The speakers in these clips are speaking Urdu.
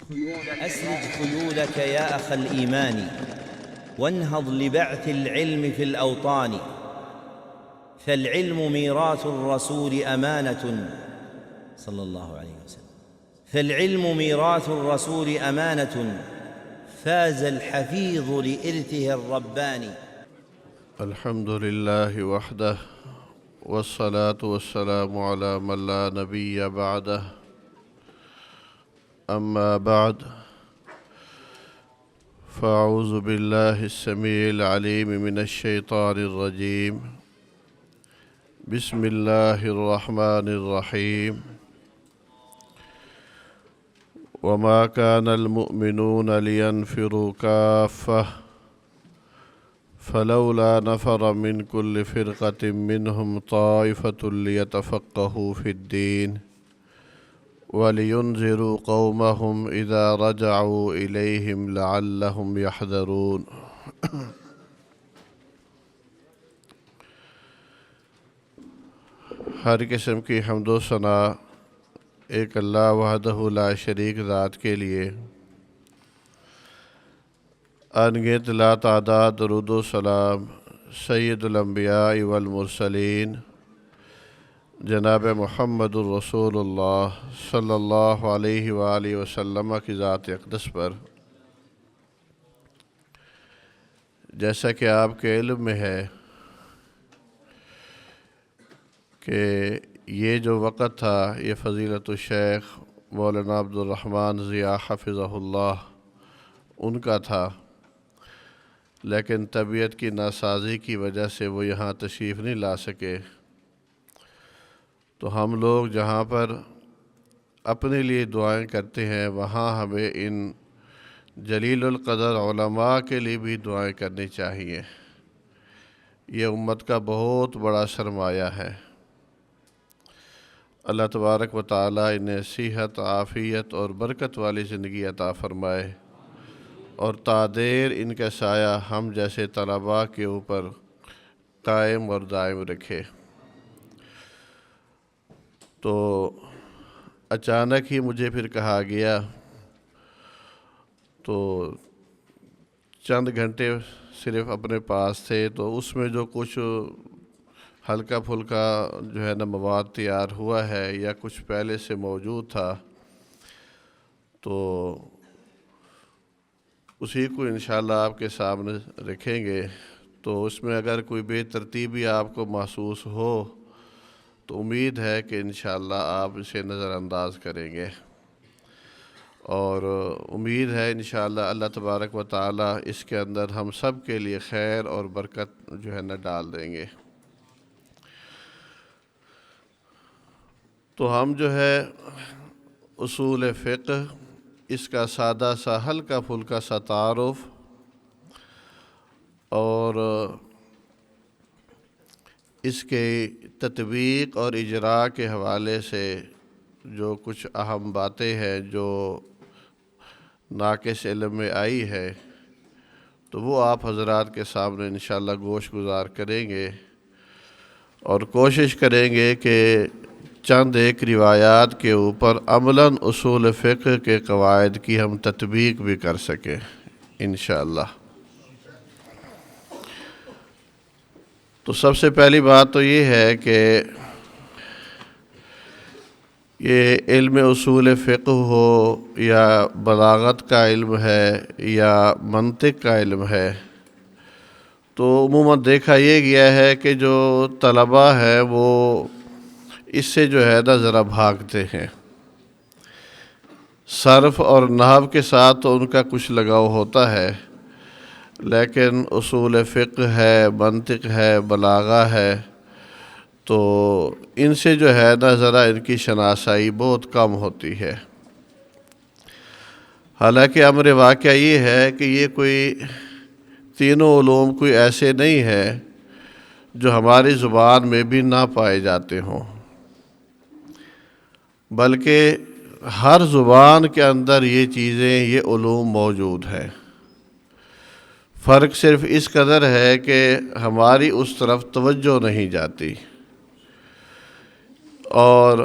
أسرج خيولك يا أخ الإيمان وانهض لبعث العلم في الأوطان، فالعلم ميراث الرسول أمانة صلى الله عليه وسلم، فالعلم ميراث الرسول أمانة، فاز الحفيظ لإرثه الرباني. الحمد لله وحده والصلاة والسلام على من لا نبي بعده، أما بعد، فأعوذ بالله السميع العليم من الشيطان الرجيم. بسم الله الرحمن الرحيم. وما كان المؤمنون لينفروا كافة فلولا نفر من كل فرقة منهم طائفة ليتفقهوا في الدين ولينذروا قومهم إذا رجعوا إليهم لعلهم يحذرون۔ ہر قسم کی حمد و ثنا ایک اللہ وحدہ لا شریک ذات کے لیے، انگنت لا تعداد درود و سلام سید الانبیاء والمرسلین جناب محمد الرسول اللہ صلی اللہ علیہ وآلہ وسلم کی ذات اقدس پر۔ جیسا کہ آپ کے علم میں ہے کہ یہ جو وقت تھا یہ فضیلت الشیخ مولانا عبد الرحمن ضیاء حفظہ اللہ ان کا تھا، لیکن طبیعت کی ناسازی کی وجہ سے وہ یہاں تشریف نہیں لا سکے۔ تو ہم لوگ جہاں پر اپنے لیے دعائیں کرتے ہیں وہاں ہمیں ان جلیل القدر علماء کے لیے بھی دعائیں کرنی چاہیے۔ یہ امت کا بہت بڑا سرمایہ ہے۔ اللہ تبارک و تعالیٰ انہیں صحت، عافیت اور برکت والی زندگی عطا فرمائے اور تا دیر ان کا سایہ ہم جیسے طلباء کے اوپر قائم اور دائم رکھے۔ تو اچانک ہی مجھے پھر کہا گیا، تو چند گھنٹے صرف اپنے پاس تھے، تو اس میں جو کچھ ہلکا پھلکا جو ہے نا مواد تیار ہوا ہے یا کچھ پہلے سے موجود تھا، تو اسی کو انشاءاللہ آپ کے سامنے رکھیں گے۔ تو اس میں اگر کوئی بے ترتیبی آپ کو محسوس ہو تو امید ہے کہ انشاءاللہ آپ اسے نظر انداز کریں گے، اور امید ہے انشاءاللہ اللہ تبارک و تعالیٰ اس کے اندر ہم سب کے لیے خیر اور برکت جو ہے نا ڈال دیں گے۔ تو ہم جو ہے اصول فقہ، اس کا سادہ سا ہلکا پھلکا سا تعارف اور اس کے تطبیق اور اجراء کے حوالے سے جو کچھ اہم باتیں ہیں جو ناقص علم میں آئی ہے، تو وہ آپ حضرات کے سامنے انشاءاللہ گوش گزار کریں گے، اور کوشش کریں گے کہ چند ایک روایات کے اوپر عملاً اصول فقہ کے قواعد کی ہم تطبیق بھی کر سکیں انشاءاللہ۔ تو سب سے پہلی بات تو یہ ہے کہ یہ علم اصول فقہ ہو یا بلاغت کا علم ہے یا منطق کا علم ہے، تو عموماً دیکھا یہ گیا ہے کہ جو طلباء ہیں وہ اس سے جو ہے نا ذرا بھاگتے ہیں۔ صرف اور نحو کے ساتھ تو ان کا کچھ لگاؤ ہوتا ہے، لیکن اصول فقہ ہے، منطق ہے، بلاغہ ہے، تو ان سے جو ہے نا ذرا ان کی شناسائی بہت کم ہوتی ہے۔ حالانکہ امر واقعہ یہ ہے کہ یہ کوئی تینوں علوم کوئی ایسے نہیں ہے جو ہماری زبان میں بھی نہ پائے جاتے ہوں، بلکہ ہر زبان کے اندر یہ چیزیں، یہ علوم موجود ہیں۔ فرق صرف اس قدر ہے کہ ہماری اس طرف توجہ نہیں جاتی، اور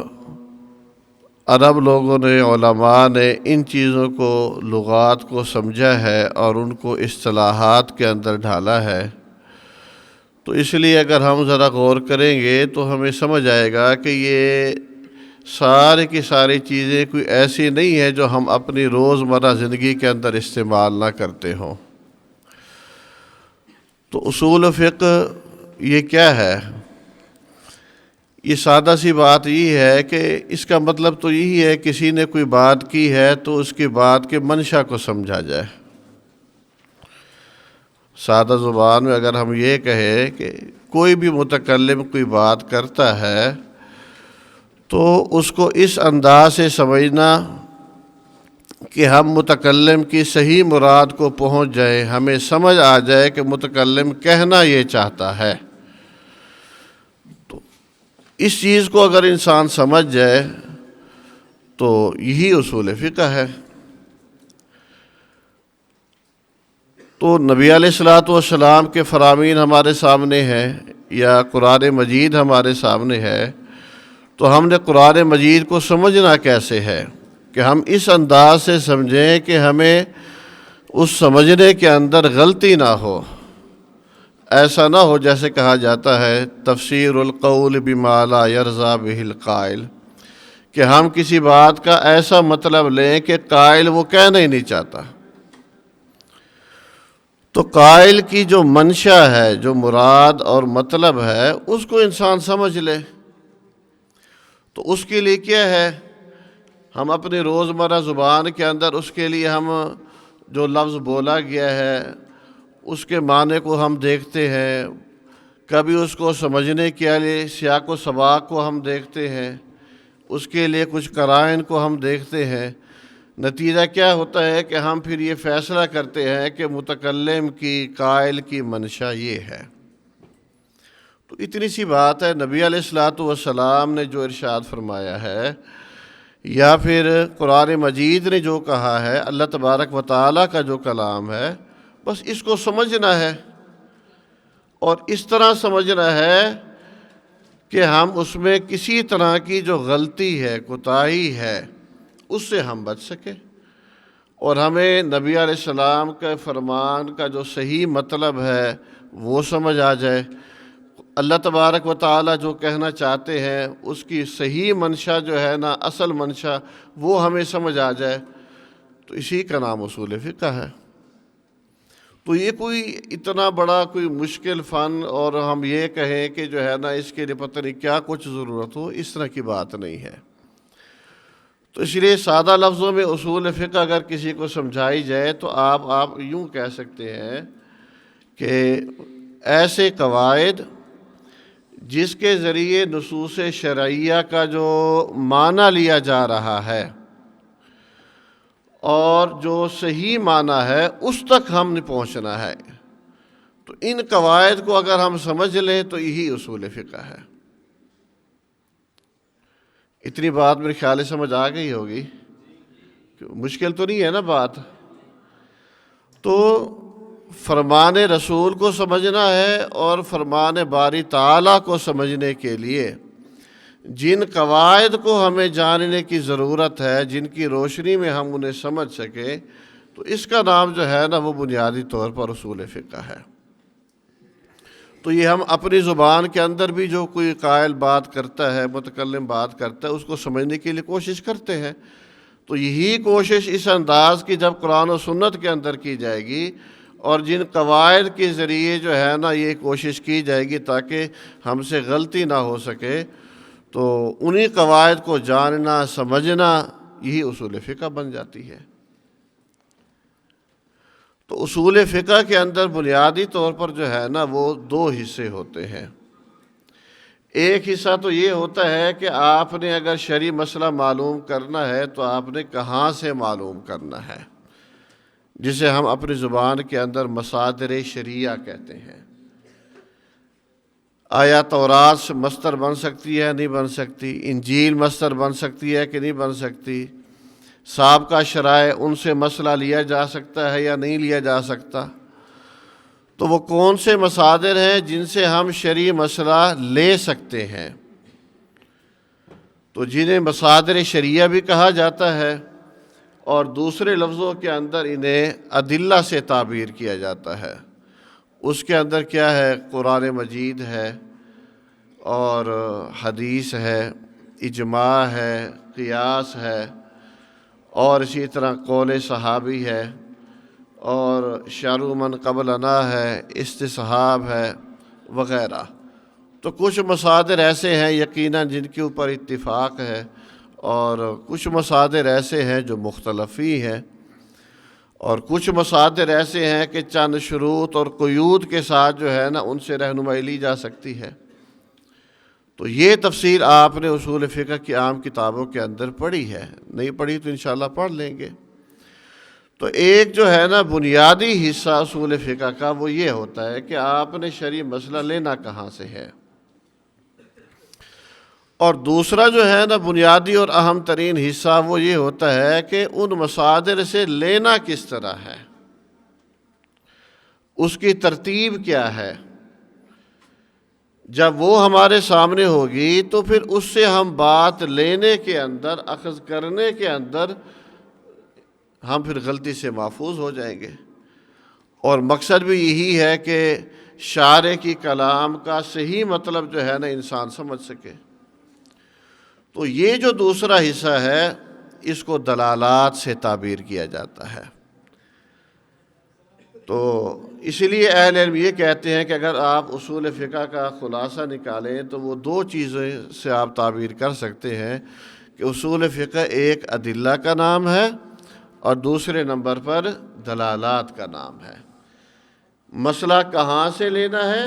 عرب لوگوں نے، علماء نے ان چیزوں کو، لغات کو سمجھا ہے اور ان کو اصطلاحات کے اندر ڈھالا ہے۔ تو اس لیے اگر ہم ذرا غور کریں گے تو ہمیں سمجھ آئے گا کہ یہ ساری کی ساری چیزیں کوئی ایسی نہیں ہے جو ہم اپنی روزمرہ زندگی کے اندر استعمال نہ کرتے ہوں۔ تو اصول فقہ یہ کیا ہے؟ یہ سادہ سی بات یہ ہے کہ اس کا مطلب تو یہی ہے، کسی نے کوئی بات کی ہے تو اس کی بات کے منشا کو سمجھا جائے۔ سادہ زبان میں اگر ہم یہ کہیں کہ کوئی بھی متکلم کوئی بات کرتا ہے تو اس کو اس انداز سے سمجھنا کہ ہم متکلم کی صحیح مراد کو پہنچ جائیں، ہمیں سمجھ آ جائے کہ متکلم کہنا یہ چاہتا ہے۔ تو اس چیز کو اگر انسان سمجھ جائے تو یہی اصول فقہ ہے۔ تو نبی علیہ الصلوۃ والسلام کے فرامین ہمارے سامنے ہیں یا قرآن مجید ہمارے سامنے ہے، تو ہم نے قرآن مجید کو سمجھنا کیسے ہے کہ ہم اس انداز سے سمجھیں کہ ہمیں اس سمجھنے کے اندر غلطی نہ ہو۔ ایسا نہ ہو جیسے کہا جاتا ہے تفسیر القول بما لا یرضی بہ القائل، کہ ہم کسی بات کا ایسا مطلب لیں کہ قائل وہ کہنا ہی نہیں چاہتا۔ تو قائل کی جو منشا ہے، جو مراد اور مطلب ہے، اس کو انسان سمجھ لے۔ تو اس کے لیے کیا ہے؟ ہم اپنی روزمرہ زبان کے اندر اس کے لیے ہم جو لفظ بولا گیا ہے اس کے معنی کو ہم دیکھتے ہیں، کبھی اس کو سمجھنے کے لیے سیاق و سباق کو ہم دیکھتے ہیں، اس کے لیے کچھ قرائن کو ہم دیکھتے ہیں۔ نتیجہ کیا ہوتا ہے کہ ہم پھر یہ فیصلہ کرتے ہیں کہ متکلم کی، قائل کی منشا یہ ہے۔ تو اتنی سی بات ہے، نبی علیہ الصلوۃ والسلام نے جو ارشاد فرمایا ہے یا پھر قرآن مجید نے جو کہا ہے، اللہ تبارک و تعالیٰ کا جو کلام ہے، بس اس کو سمجھنا ہے اور اس طرح سمجھنا ہے کہ ہم اس میں کسی طرح کی جو غلطی ہے، کوتاہی ہے، اس سے ہم بچ سکیں اور ہمیں نبی علیہ السلام کے فرمان کا جو صحیح مطلب ہے وہ سمجھ آ جائے۔ اللہ تبارک و تعالیٰ جو کہنا چاہتے ہیں اس کی صحیح منشا جو ہے نا، اصل منشا، وہ ہمیں سمجھ آ جائے، تو اسی کا نام اصول فقہ ہے۔ تو یہ کوئی اتنا بڑا کوئی مشکل فن اور ہم یہ کہیں کہ جو ہے نا اس کے لیے پتہ نہیں کیا کچھ ضرورت ہو، اس طرح کی بات نہیں ہے۔ تو اس لیے سادہ لفظوں میں اصول فقہ اگر کسی کو سمجھائی جائے تو آپ یوں کہہ سکتے ہیں کہ ایسے قواعد جس کے ذریعے نصوص شرعیہ کا جو معنی لیا جا رہا ہے اور جو صحیح معنی ہے اس تک ہم نے پہنچنا ہے۔ تو ان قواعد کو اگر ہم سمجھ لیں تو یہی اصول فقہ ہے۔ اتنی بات میرے خیال سے سمجھ آ گئی ہوگی، مشکل تو نہیں ہے نا بات۔ تو فرمان رسول کو سمجھنا ہے اور فرمان باری تعالیٰ کو سمجھنے کے لیے جن قواعد کو ہمیں جاننے کی ضرورت ہے، جن کی روشنی میں ہم انہیں سمجھ سکیں، تو اس کا نام جو ہے نا وہ بنیادی طور پر اصول فقہ ہے۔ تو یہ ہم اپنی زبان کے اندر بھی جو کوئی قائل بات کرتا ہے، متکلم بات کرتا ہے، اس کو سمجھنے کے لیے کوشش کرتے ہیں۔ تو یہی کوشش اس انداز کی جب قرآن و سنت کے اندر کی جائے گی اور جن قواعد کے ذریعے جو ہے نا یہ کوشش کی جائے گی تاکہ ہم سے غلطی نہ ہو سکے، تو انہی قواعد کو جاننا، سمجھنا، یہی اصول فقہ بن جاتی ہے۔ تو اصول فقہ کے اندر بنیادی طور پر جو ہے نا وہ دو حصے ہوتے ہیں۔ ایک حصہ تو یہ ہوتا ہے کہ آپ نے اگر شرعی مسئلہ معلوم کرنا ہے تو آپ نے کہاں سے معلوم کرنا ہے، جسے ہم اپنی زبان کے اندر مصادر شرعیہ کہتے ہیں۔ آیا تورات سے مصدر بن سکتی ہے نہیں بن سکتی، انجیل مصدر بن سکتی ہے کہ نہیں بن سکتی، سابقہ شرائع ان سے مسئلہ لیا جا سکتا ہے یا نہیں لیا جا سکتا، تو وہ کون سے مصادر ہیں جن سے ہم شرعی مسئلہ لے سکتے ہیں۔ تو جنہیں مصادر شریعہ بھی کہا جاتا ہے، اور دوسرے لفظوں کے اندر انہیں ادلہ سے تعبیر کیا جاتا ہے۔ اس کے اندر کیا ہے؟ قرآن مجید ہے، اور حدیث ہے، اجماع ہے، قیاس ہے، اور اسی طرح قول صحابی ہے، اور شرع من قبلنا ہے، استصحاب ہے، وغیرہ۔ تو کچھ مصادر ایسے ہیں یقیناً جن کے اوپر اتفاق ہے، اور کچھ مصادر ایسے ہیں جو مختلفی ہیں، اور کچھ مصادر ایسے ہیں کہ چند شروط اور قیود کے ساتھ جو ہے نا ان سے رہنمائی لی جا سکتی ہے۔ تو یہ تفصیل آپ نے اصول فقہ کی عام کتابوں کے اندر پڑھی ہے، نہیں پڑھی تو انشاءاللہ پڑھ لیں گے۔ تو ایک جو ہے نا بنیادی حصہ اصول فقہ کا وہ یہ ہوتا ہے کہ آپ نے شرعی مسئلہ لینا کہاں سے ہے، اور دوسرا جو ہے نا بنیادی اور اہم ترین حصہ وہ یہ ہوتا ہے کہ ان مصادر سے لینا کس طرح ہے، اس کی ترتیب کیا ہے۔ جب وہ ہمارے سامنے ہوگی تو پھر اس سے ہم بات لینے کے اندر، اخذ کرنے کے اندر ہم پھر غلطی سے محفوظ ہو جائیں گے، اور مقصد بھی یہی ہے کہ شارع کی کلام کا صحیح مطلب جو ہے نا انسان سمجھ سکے۔ تو یہ جو دوسرا حصہ ہے اس کو دلالات سے تعبیر کیا جاتا ہے۔ تو اس لیے اہل علم یہ کہتے ہیں کہ اگر آپ اصول فقہ کا خلاصہ نکالیں تو وہ دو چیزیں سے آپ تعبیر کر سکتے ہیں کہ اصول فقہ ایک ادلہ کا نام ہے، اور دوسرے نمبر پر دلالات کا نام ہے۔ مسئلہ کہاں سے لینا ہے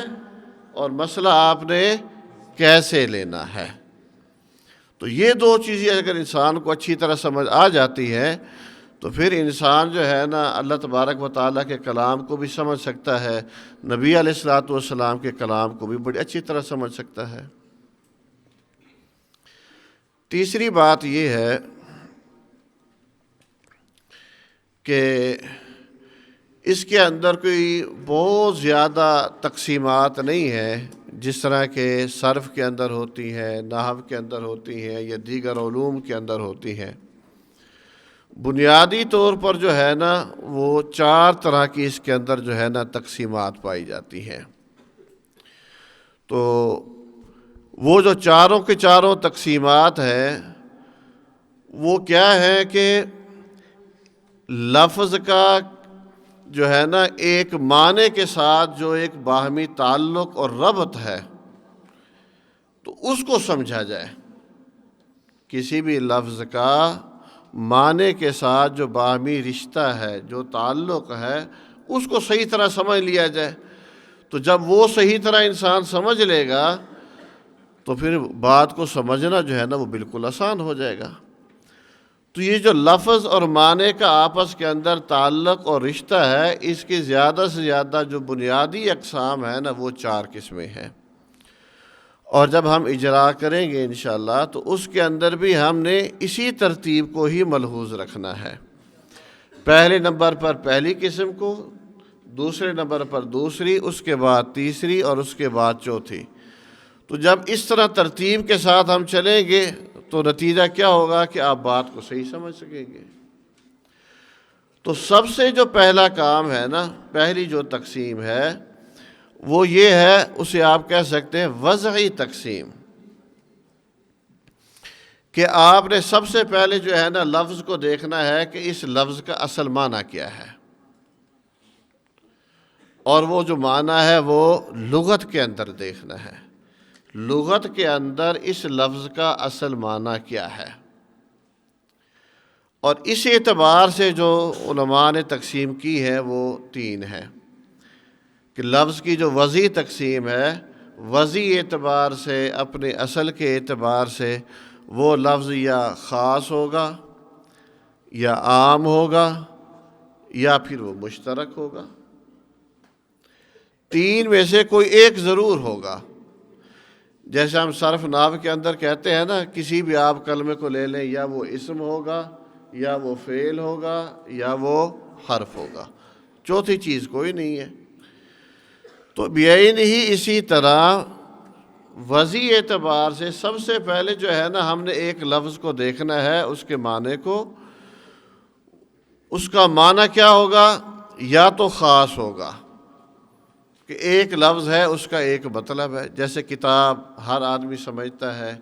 اور مسئلہ آپ نے کیسے لینا ہے۔ تو یہ دو چیزیں اگر انسان کو اچھی طرح سمجھ آ جاتی ہے تو پھر انسان جو ہے نا اللہ تبارک و تعالیٰ کے کلام کو بھی سمجھ سکتا ہے، نبی علیہ الصلوۃ والسلام کے کلام کو بھی بڑی اچھی طرح سمجھ سکتا ہے۔ تیسری بات یہ ہے کہ اس کے اندر کوئی بہت زیادہ تقسیمات نہیں ہیں، جس طرح کہ صرف کے اندر ہوتی ہیں، نحو کے اندر ہوتی ہیں، یا دیگر علوم کے اندر ہوتی ہیں۔ بنیادی طور پر جو ہے نا وہ 4 طرح کی اس کے اندر جو ہے نا تقسیمات پائی جاتی ہیں۔ تو وہ جو چاروں کے چاروں تقسیمات ہیں وہ کیا ہے کہ لفظ کا جو ہے نا ایک معنی کے ساتھ جو ایک باہمی تعلق اور ربط ہے تو اس کو سمجھا جائے۔ کسی بھی لفظ کا معنی کے ساتھ جو باہمی رشتہ ہے، جو تعلق ہے، اس کو صحیح طرح سمجھ لیا جائے۔ تو جب وہ صحیح طرح انسان سمجھ لے گا تو پھر بات کو سمجھنا جو ہے نا وہ بالکل آسان ہو جائے گا۔ تو یہ جو لفظ اور معنی کا آپس کے اندر تعلق اور رشتہ ہے، اس کی زیادہ سے زیادہ جو بنیادی اقسام ہے نا وہ 4 قسمیں ہیں، اور جب ہم اجرا کریں گے انشاءاللہ تو اس کے اندر بھی ہم نے اسی ترتیب کو ہی ملحوظ رکھنا ہے۔ پہلے نمبر پر پہلی قسم کو، دوسرے نمبر پر دوسری، اس کے بعد تیسری، اور اس کے بعد چوتھی۔ تو جب اس طرح ترتیب کے ساتھ ہم چلیں گے تو نتیجہ کیا ہوگا کہ آپ بات کو صحیح سمجھ سکیں گے۔ تو سب سے جو پہلا کام ہے نا، پہلی جو تقسیم ہے وہ یہ ہے، اسے آپ کہہ سکتے ہیں وضعی تقسیم، کہ آپ نے سب سے پہلے جو ہے نا لفظ کو دیکھنا ہے کہ اس لفظ کا اصل معنی کیا ہے، اور وہ جو معنی ہے وہ لغت کے اندر دیکھنا ہے۔ لغت کے اندر اس لفظ کا اصل معنی کیا ہے، اور اس اعتبار سے جو علماء نے تقسیم کی ہے وہ 3 ہے، کہ لفظ کی جو وضعی تقسیم ہے، وضعی اعتبار سے، اپنے اصل کے اعتبار سے وہ لفظ یا خاص ہوگا، یا عام ہوگا، یا پھر وہ مشترک ہوگا۔ 3 میں سے کوئی ایک ضرور ہوگا۔ جیسے ہم صرف نحو کے اندر کہتے ہیں نا، کسی بھی آپ کلمے کو لے لیں، یا وہ اسم ہوگا، یا وہ فعل ہوگا، یا وہ حرف ہوگا، چوتھی چیز کوئی نہیں ہے۔ تو بعین ہی اسی طرح وضعی اعتبار سے سب سے پہلے جو ہے نا ہم نے ایک لفظ کو دیکھنا ہے، اس کے معنی کو. اس کا معنی کیا ہوگا؟ یا تو خاص ہوگا کہ ایک لفظ ہے اس کا ایک مطلب ہے، جیسے کتاب ہر آدمی سمجھتا ہے،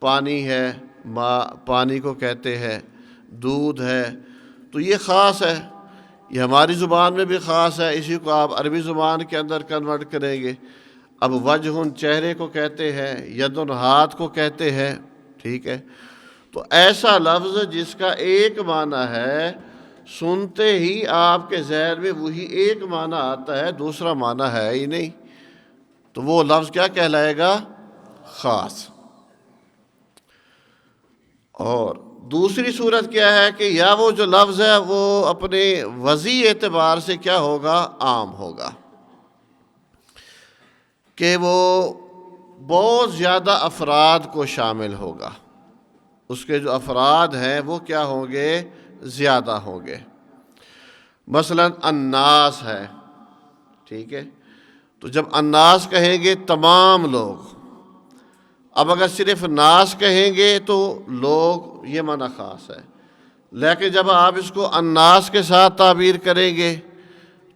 پانی ہے پانی کو کہتے ہیں، دودھ ہے، تو یہ خاص ہے، یہ ہماری زبان میں بھی خاص ہے. اسی کو آپ عربی زبان کے اندر کنورٹ کریں گے. اب وجہ چہرے کو کہتے ہیں، ید ہاتھ کو کہتے ہیں، ٹھیک ہے. تو ایسا لفظ جس کا ایک معنی ہے، سنتے ہی آپ کے ذہن میں وہی ایک معنی آتا ہے، دوسرا معنی ہے ہی نہیں، تو وہ لفظ کیا کہلائے گا؟ خاص. اور دوسری صورت کیا ہے کہ یا وہ جو لفظ ہے وہ اپنے وضعی اعتبار سے کیا ہوگا؟ عام ہوگا، کہ وہ بہت زیادہ افراد کو شامل ہوگا، اس کے جو افراد ہیں وہ کیا ہوں گے؟ زیادہ ہوں گے. مثلا الناس ہے، ٹھیک ہے، تو جب الناس کہیں گے تمام لوگ. اب اگر صرف ناس کہیں گے تو لوگ، یہ معنی خاص ہے. لیکن جب آپ اس کو الناس کے ساتھ تعبیر کریں گے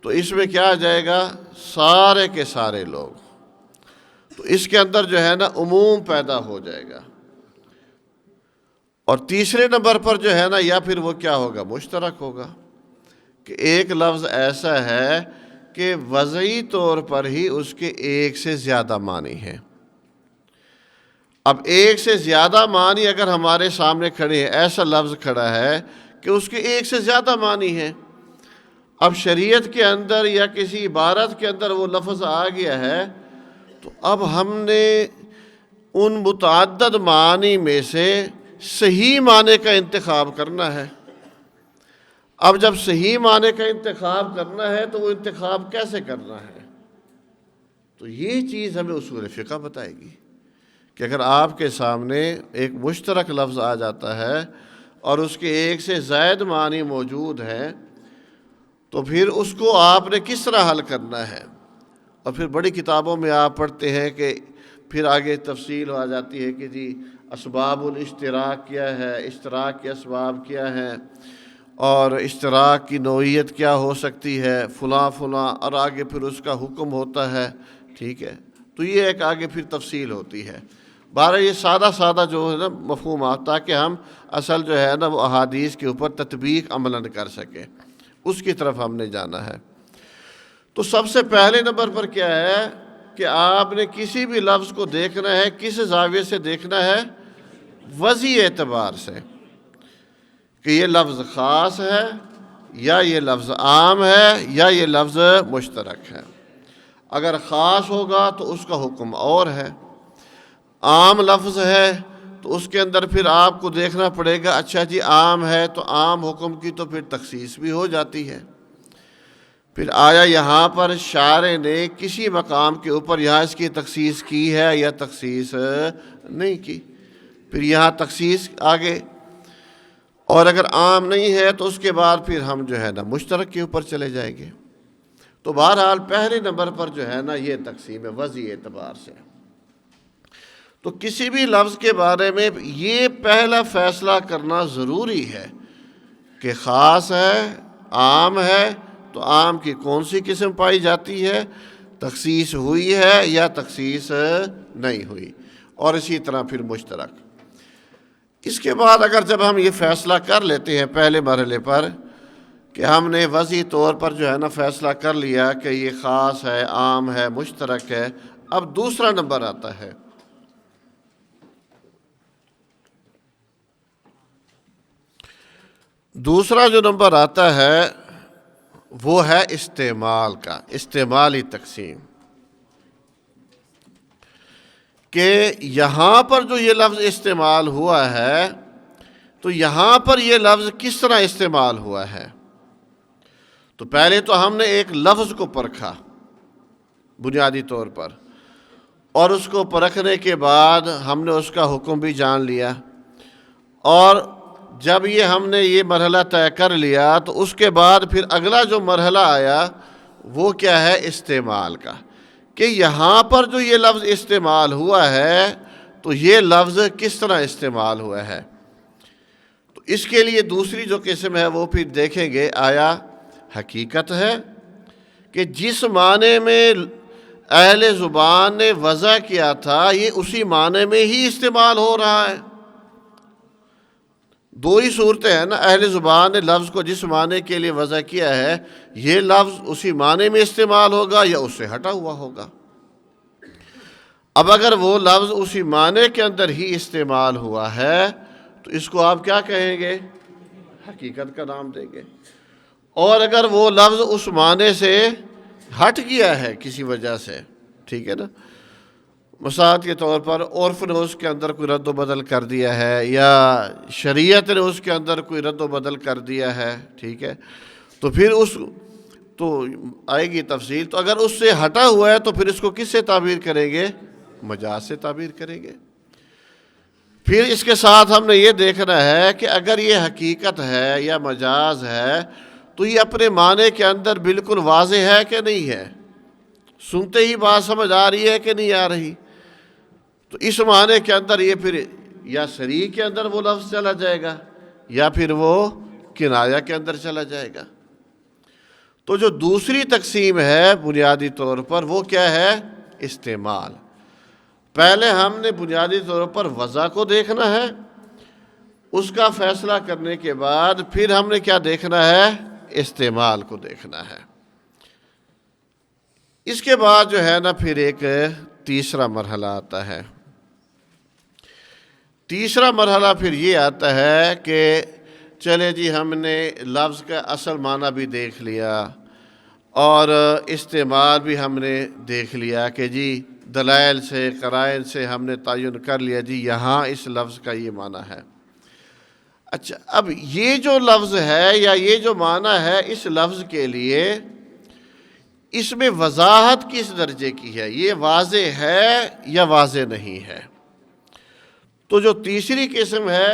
تو اس میں کیا آ جائے گا؟ سارے کے سارے لوگ. تو اس کے اندر جو ہے نا عموم پیدا ہو جائے گا. اور تیسرے نمبر پر جو ہے نا یا پھر وہ کیا ہوگا؟ مشترک ہوگا، کہ ایک لفظ ایسا ہے کہ وضعی طور پر ہی اس کے ایک سے زیادہ معنی ہیں. اب ایک سے زیادہ معنی اگر ہمارے سامنے کھڑے ہیں، ایسا لفظ کھڑا ہے کہ اس کے ایک سے زیادہ معنی ہیں. اب شریعت کے اندر یا کسی عبارت کے اندر وہ لفظ آ گیا ہے، تو اب ہم نے ان متعدد معنی میں سے صحیح معنی کا انتخاب کرنا ہے. اب جب صحیح معنی کا انتخاب کرنا ہے تو وہ انتخاب کیسے کرنا ہے؟ تو یہ چیز ہمیں اصول فقہ بتائے گی کہ اگر آپ کے سامنے ایک مشترک لفظ آ جاتا ہے اور اس کے ایک سے زائد معنی موجود ہیں تو پھر اس کو آپ نے کس طرح حل کرنا ہے. اور پھر بڑی کتابوں میں آپ پڑھتے ہیں کہ پھر آگے تفصیل آ جاتی ہے کہ جی اسباب الاشتراک کیا ہے، اشتراک کے اسباب کیا ہیں، اور اشتراک کی نوعیت کیا ہو سکتی ہے، فلاں فلاں، اور آگے پھر اس کا حکم ہوتا ہے، ٹھیک ہے. تو یہ ایک آگے پھر تفصیل ہوتی ہے. بارہ یہ سادہ جو ہے نا مفہومات، تاکہ ہم اصل جو ہے نا وہ احادیث کے اوپر تطبیق عملاً کر سکیں، اس کی طرف ہم نے جانا ہے. تو سب سے پہلے نمبر پر کیا ہے کہ آپ نے کسی بھی لفظ کو دیکھنا ہے، کس زاویے سے دیکھنا ہے؟ وضعی اعتبار سے، کہ یہ لفظ خاص ہے یا یہ لفظ عام ہے یا یہ لفظ مشترک ہے. اگر خاص ہوگا تو اس کا حکم اور ہے، عام لفظ ہے تو اس کے اندر پھر آپ کو دیکھنا پڑے گا، اچھا جی عام ہے تو عام حکم کی تو پھر تخصیص بھی ہو جاتی ہے. پھر آیا یہاں پر شارع نے کسی مقام کے اوپر یہاں اس کی تخصیص کی ہے یا تخصیص نہیں کی، پھر یہاں تخصیص آگے. اور اگر عام نہیں ہے تو اس کے بعد پھر ہم جو ہے نا مشترک کے اوپر چلے جائیں گے. تو بہرحال پہلے نمبر پر جو ہے نا یہ تقسیم ہے وضعی اعتبار سے. تو کسی بھی لفظ کے بارے میں یہ پہلا فیصلہ کرنا ضروری ہے کہ خاص ہے، عام ہے، تو عام کی کون سی قسم پائی جاتی ہے، تخصیص ہوئی ہے یا تخصیص نہیں ہوئی، اور اسی طرح پھر مشترک. اس کے بعد اگر جب ہم یہ فیصلہ کر لیتے ہیں پہلے مرحلے پر کہ ہم نے وضعی طور پر جو ہے نا فیصلہ کر لیا کہ یہ خاص ہے، عام ہے، مشترک ہے، اب دوسرا نمبر آتا ہے. دوسرا جو نمبر آتا ہے وہ ہے استعمال کا، استعمالی تقسیم، کہ یہاں پر جو یہ لفظ استعمال ہوا ہے تو یہاں پر یہ لفظ کس طرح استعمال ہوا ہے. تو پہلے تو ہم نے ایک لفظ کو پرکھا بنیادی طور پر، اور اس کو پرکھنے کے بعد ہم نے اس کا حکم بھی جان لیا، اور جب یہ ہم نے یہ مرحلہ طے کر لیا تو اس کے بعد پھر اگلا جو مرحلہ آیا وہ کیا ہے؟ استعمال کا، کہ یہاں پر جو یہ لفظ استعمال ہوا ہے تو یہ لفظ کس طرح استعمال ہوا ہے. تو اس کے لیے دوسری جو قسم ہے وہ پھر دیکھیں گے آیا حقیقت ہے کہ جس معنی میں اہل زبان نے وضع کیا تھا یہ اسی معنی میں ہی استعمال ہو رہا ہے. دو ہی صورتیں ہیں نا، اہل زبان نے لفظ کو جس معنی کے لیے وضع کیا ہے یہ لفظ اسی معنی میں استعمال ہوگا یا اس سے ہٹا ہوا ہوگا. اب اگر وہ لفظ اسی معنی کے اندر ہی استعمال ہوا ہے تو اس کو آپ کیا کہیں گے؟ حقیقت کا نام دیں گے. اور اگر وہ لفظ اس معنی سے ہٹ گیا ہے کسی وجہ سے، ٹھیک ہے نا، مثال کے طور پر عرف نے اس کے اندر کوئی رد و بدل کر دیا ہے یا شریعت نے اس کے اندر کوئی رد و بدل کر دیا ہے، ٹھیک ہے، تو پھر تو آئے گی تفصیل. تو اگر اس سے ہٹا ہوا ہے تو پھر اس کو کس سے تعبیر کریں گے؟ مجاز سے تعبیر کریں گے. پھر اس کے ساتھ ہم نے یہ دیکھنا ہے کہ اگر یہ حقیقت ہے یا مجاز ہے تو یہ اپنے معنی کے اندر بالکل واضح ہے کہ نہیں ہے؟ سنتے ہی بات سمجھ آ رہی ہے کہ نہیں آ رہی؟ تو اس معنی کے اندر یہ پھر یا صریح کے اندر وہ لفظ چلا جائے گا یا پھر وہ کنایہ کے اندر چلا جائے گا. تو جو دوسری تقسیم ہے بنیادی طور پر وہ کیا ہے؟ استعمال. پہلے ہم نے بنیادی طور پر وضع کو دیکھنا ہے، اس کا فیصلہ کرنے کے بعد پھر ہم نے کیا دیکھنا ہے؟ استعمال کو دیکھنا ہے. اس کے بعد جو ہے نا پھر ایک تیسرا مرحلہ آتا ہے. تیسرا مرحلہ پھر یہ آتا ہے کہ چلے جی ہم نے لفظ کا اصل معنی بھی دیکھ لیا اور استعمال بھی ہم نے دیکھ لیا کہ جی دلائل سے قرائن سے ہم نے تعین کر لیا جی یہاں اس لفظ کا یہ معنی ہے. اچھا، اب یہ جو لفظ ہے یا یہ جو معنی ہے اس لفظ کے لیے اس میں وضاحت کس درجے کی ہے؟ یہ واضح ہے یا واضح نہیں ہے؟ تو جو تیسری قسم ہے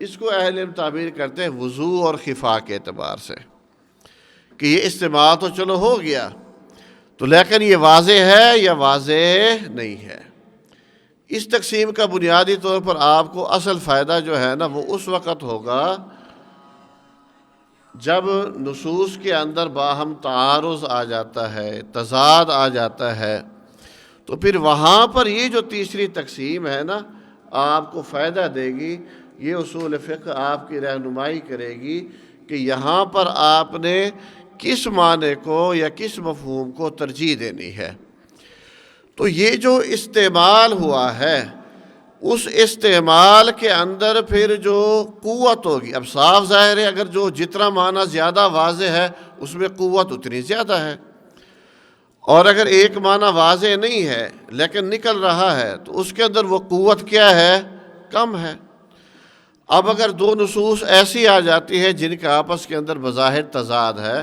اس کو اہل علم تعبیر کرتے ہیں وضوح اور خفا کے اعتبار سے کہ یہ استعمال تو چلو ہو گیا تو لیکن یہ واضح ہے یا واضح نہیں ہے. اس تقسیم کا بنیادی طور پر آپ کو اصل فائدہ جو ہے نا وہ اس وقت ہوگا جب نصوص کے اندر باہم تعارض آ جاتا ہے، تضاد آ جاتا ہے، تو پھر وہاں پر یہ جو تیسری تقسیم ہے نا آپ کو فائدہ دے گی. یہ اصول فقہ آپ کی رہنمائی کرے گی کہ یہاں پر آپ نے کس معنی کو یا کس مفہوم کو ترجیح دینی ہے. تو یہ جو استعمال ہوا ہے اس استعمال کے اندر پھر جو قوت ہوگی، اب صاف ظاہر ہے اگر جو جتنا معنی زیادہ واضح ہے اس میں قوت اتنی زیادہ ہے، اور اگر ایک معنی واضح نہیں ہے لیکن نکل رہا ہے تو اس کے اندر وہ قوت کیا ہے؟ کم ہے. اب اگر دو نصوص ایسی آ جاتی ہے جن کا آپس کے اندر بظاہر تضاد ہے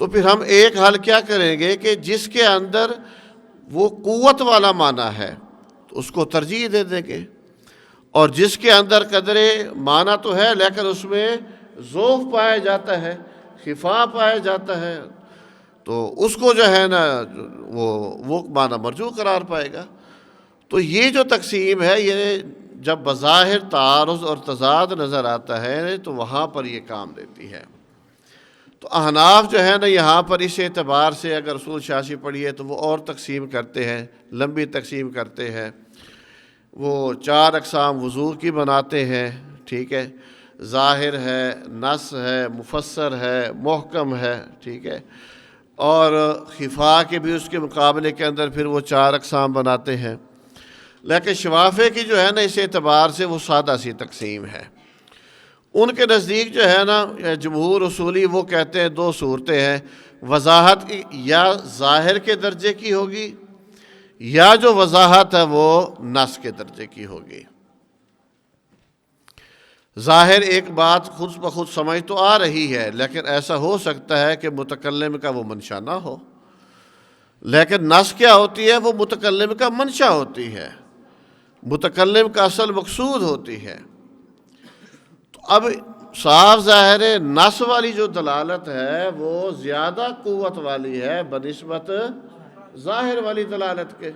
تو پھر ہم ایک حل کیا کریں گے کہ جس کے اندر وہ قوت والا معنی ہے تو اس کو ترجیح دے دیں گے، اور جس کے اندر قدرے معنی تو ہے لیکن اس میں ضعف پایا جاتا ہے، خفا پایا جاتا ہے، تو اس کو جو ہے نا وہ معنی مرجوح قرار پائے گا. تو یہ جو تقسیم ہے یہ جب بظاہر تعارض اور تضاد نظر آتا ہے تو وہاں پر یہ کام دیتی ہے. تو احناف جو ہے نا یہاں پر اس اعتبار سے اگر اصول شاشی پڑھی ہے تو وہ اور تقسیم کرتے ہیں، لمبی تقسیم کرتے ہیں. وہ 4 اقسام وضوح کی بناتے ہیں، ٹھیک ہے، ظاہر ہے، نص ہے، مفسر ہے، محکم ہے، ٹھیک ہے، اور خفا کے بھی اس کے مقابلے کے اندر پھر وہ 4 اقسام بناتے ہیں. لیکن شوافے کی جو ہے نا اس اعتبار سے وہ سادہ سی تقسیم ہے. ان کے نزدیک جو ہے نا جمہور اصولی وہ کہتے ہیں 2 صورتیں ہیں، وضاحت کی یا ظاہر کے درجے کی ہوگی یا جو وضاحت ہے وہ نص کے درجے کی ہوگی. ظاہر ایک بات خود بخود سمجھ تو آ رہی ہے لیکن ایسا ہو سکتا ہے کہ متکلم کا وہ منشا نہ ہو، لیکن نص کیا ہوتی ہے؟ وہ متکلم کا منشا ہوتی ہے، متکلم کا اصل مقصود ہوتی ہے. تو اب صاف ظاہر نص والی جو دلالت ہے وہ زیادہ قوت والی ہے بنسبت ظاہر والی دلالت کے۔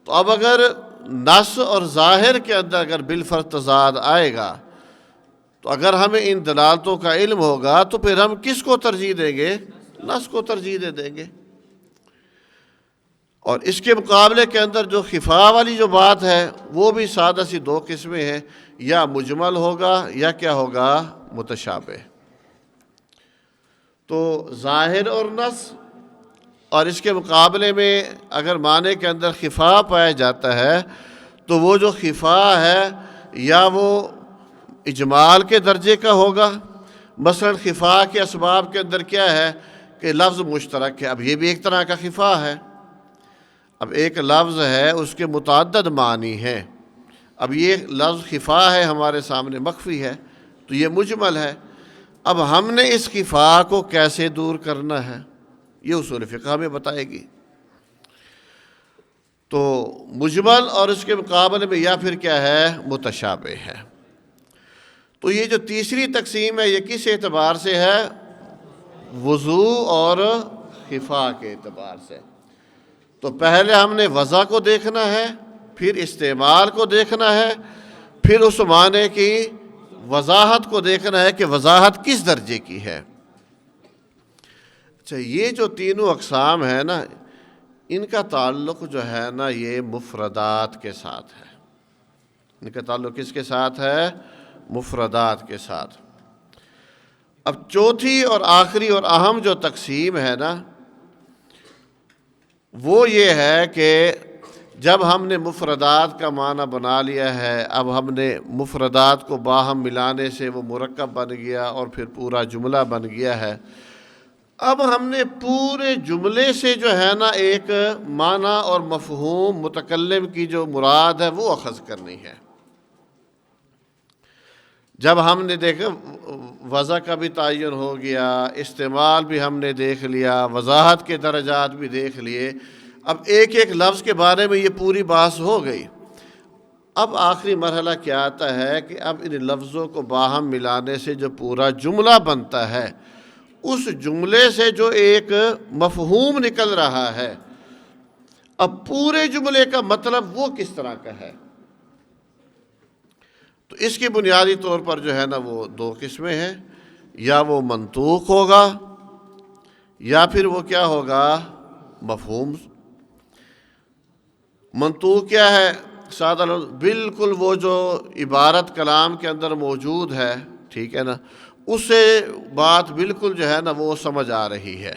تو اب اگر نص اور ظاہر کے اندر اگر بالفرض تضاد آئے گا تو اگر ہمیں ان دلالتوں کا علم ہوگا تو پھر ہم کس کو ترجیح دیں گے؟ نص کو ترجیح دیں گے۔ اور اس کے مقابلے کے اندر جو خفا والی جو بات ہے وہ بھی سادہ سی دو قسمیں ہیں، یا مجمل ہوگا یا کیا ہوگا؟ متشابہ۔ تو ظاہر اور نص، اور اس کے مقابلے میں اگر معنی کے اندر خفا پایا جاتا ہے تو وہ جو خفا ہے یا وہ اجمال کے درجے کا ہوگا۔ مثلا خفا کے اسباب کے اندر کیا ہے کہ لفظ مشترک ہے، اب یہ بھی ایک طرح کا خفا ہے۔ اب ایک لفظ ہے اس کے متعدد معنی ہیں، اب یہ لفظ خفا ہے ہمارے سامنے مخفی ہے تو یہ مجمل ہے۔ اب ہم نے اس خفا کو کیسے دور کرنا ہے یہ اصول فقہ ہمیں بتائے گی۔ تو مجمل اور اس کے مقابلے میں یا پھر کیا ہے؟ متشابہ ہے۔ تو یہ جو تیسری تقسیم ہے یہ کس اعتبار سے ہے؟ وضوع اور خفا کے اعتبار سے۔ تو پہلے ہم نے وضع کو دیکھنا ہے، پھر استعمال کو دیکھنا ہے، پھر اس معنی کی وضاحت کو دیکھنا ہے کہ وضاحت کس درجے کی ہے۔ اچھا، یہ جو تینوں اقسام ہیں نا، ان کا تعلق جو ہے نا یہ مفردات کے ساتھ ہے۔ ان کا تعلق کس کے ساتھ ہے؟ مفردات کے ساتھ۔ اب چوتھی اور آخری اور اہم جو تقسیم ہے نا وہ یہ ہے کہ جب ہم نے مفردات کا معنی بنا لیا ہے، اب ہم نے مفردات کو باہم ملانے سے وہ مرکب بن گیا اور پھر پورا جملہ بن گیا ہے، اب ہم نے پورے جملے سے جو ہے نا ایک معنی اور مفہوم متکلم کی جو مراد ہے وہ اخذ کرنی ہے۔ جب ہم نے دیکھا وضع کا بھی تعین ہو گیا، استعمال بھی ہم نے دیکھ لیا، وضاحت کے درجات بھی دیکھ لیے، اب ایک ایک لفظ کے بارے میں یہ پوری بحث ہو گئی۔ اب آخری مرحلہ کیا آتا ہے کہ اب ان لفظوں کو باہم ملانے سے جو پورا جملہ بنتا ہے، اس جملے سے جو ایک مفہوم نکل رہا ہے، اب پورے جملے کا مطلب وہ کس طرح کا ہے۔ تو اس کی بنیادی طور پر جو ہے نا وہ دو قسمیں ہیں، یا وہ منطوق ہوگا یا پھر وہ کیا ہوگا؟ مفہوم۔ منطوق کیا ہے؟ سادہ لفظ بالکل وہ جو عبارت کلام کے اندر موجود ہے، ٹھیک ہے نا، اس سے بات بالکل جو ہے نا وہ سمجھ آ رہی ہے،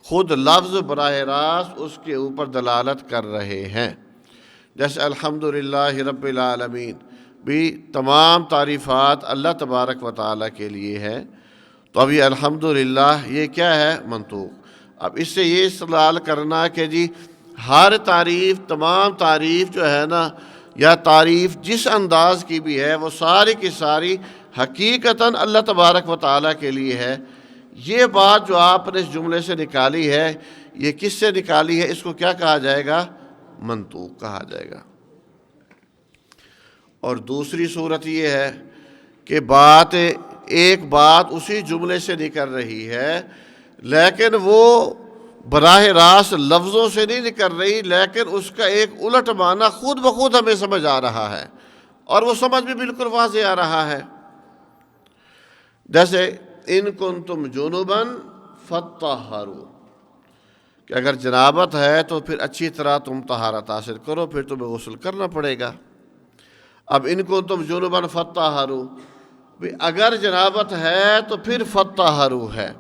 خود لفظ براہ راست اس کے اوپر دلالت کر رہے ہیں۔ جیسے الحمدللہ رب العالمین بھی تمام تعریفات اللہ تبارک و تعالیٰ کے لیے ہے، تو اب یہ الحمدللہ یہ کیا ہے؟ منطوق۔ اب اس سے یہ استدلال کرنا کہ جی ہر تعریف، تمام تعریف جو ہے نا، یا تعریف جس انداز کی بھی ہے وہ ساری کی ساری حقیقتاً اللہ تبارک و تعالیٰ کے لیے ہے، یہ بات جو آپ نے اس جملے سے نکالی ہے، یہ کس سے نکالی ہے؟ اس کو کیا کہا جائے گا؟ منطوق کہا جائے گا۔ اور دوسری صورت یہ ہے کہ ایک بات اسی جملے سے نکل رہی ہے، لیکن وہ براہ راست لفظوں سے نہیں نکل رہی، لیکن اس کا ایک الٹ معنی خود بخود ہمیں سمجھ آ رہا ہے، اور وہ سمجھ بھی بالکل واضح آ رہا ہے۔ جیسے ان کنتم جنبا فطہروا، کہ اگر جنابت ہے تو پھر اچھی طرح تم طہارت حاصل کرو، پھر تمہیں غسل کرنا پڑے گا۔ اب ان کنتم جنبا فطہروا، اگر جنابت ہے تو پھر فطہروا ہے،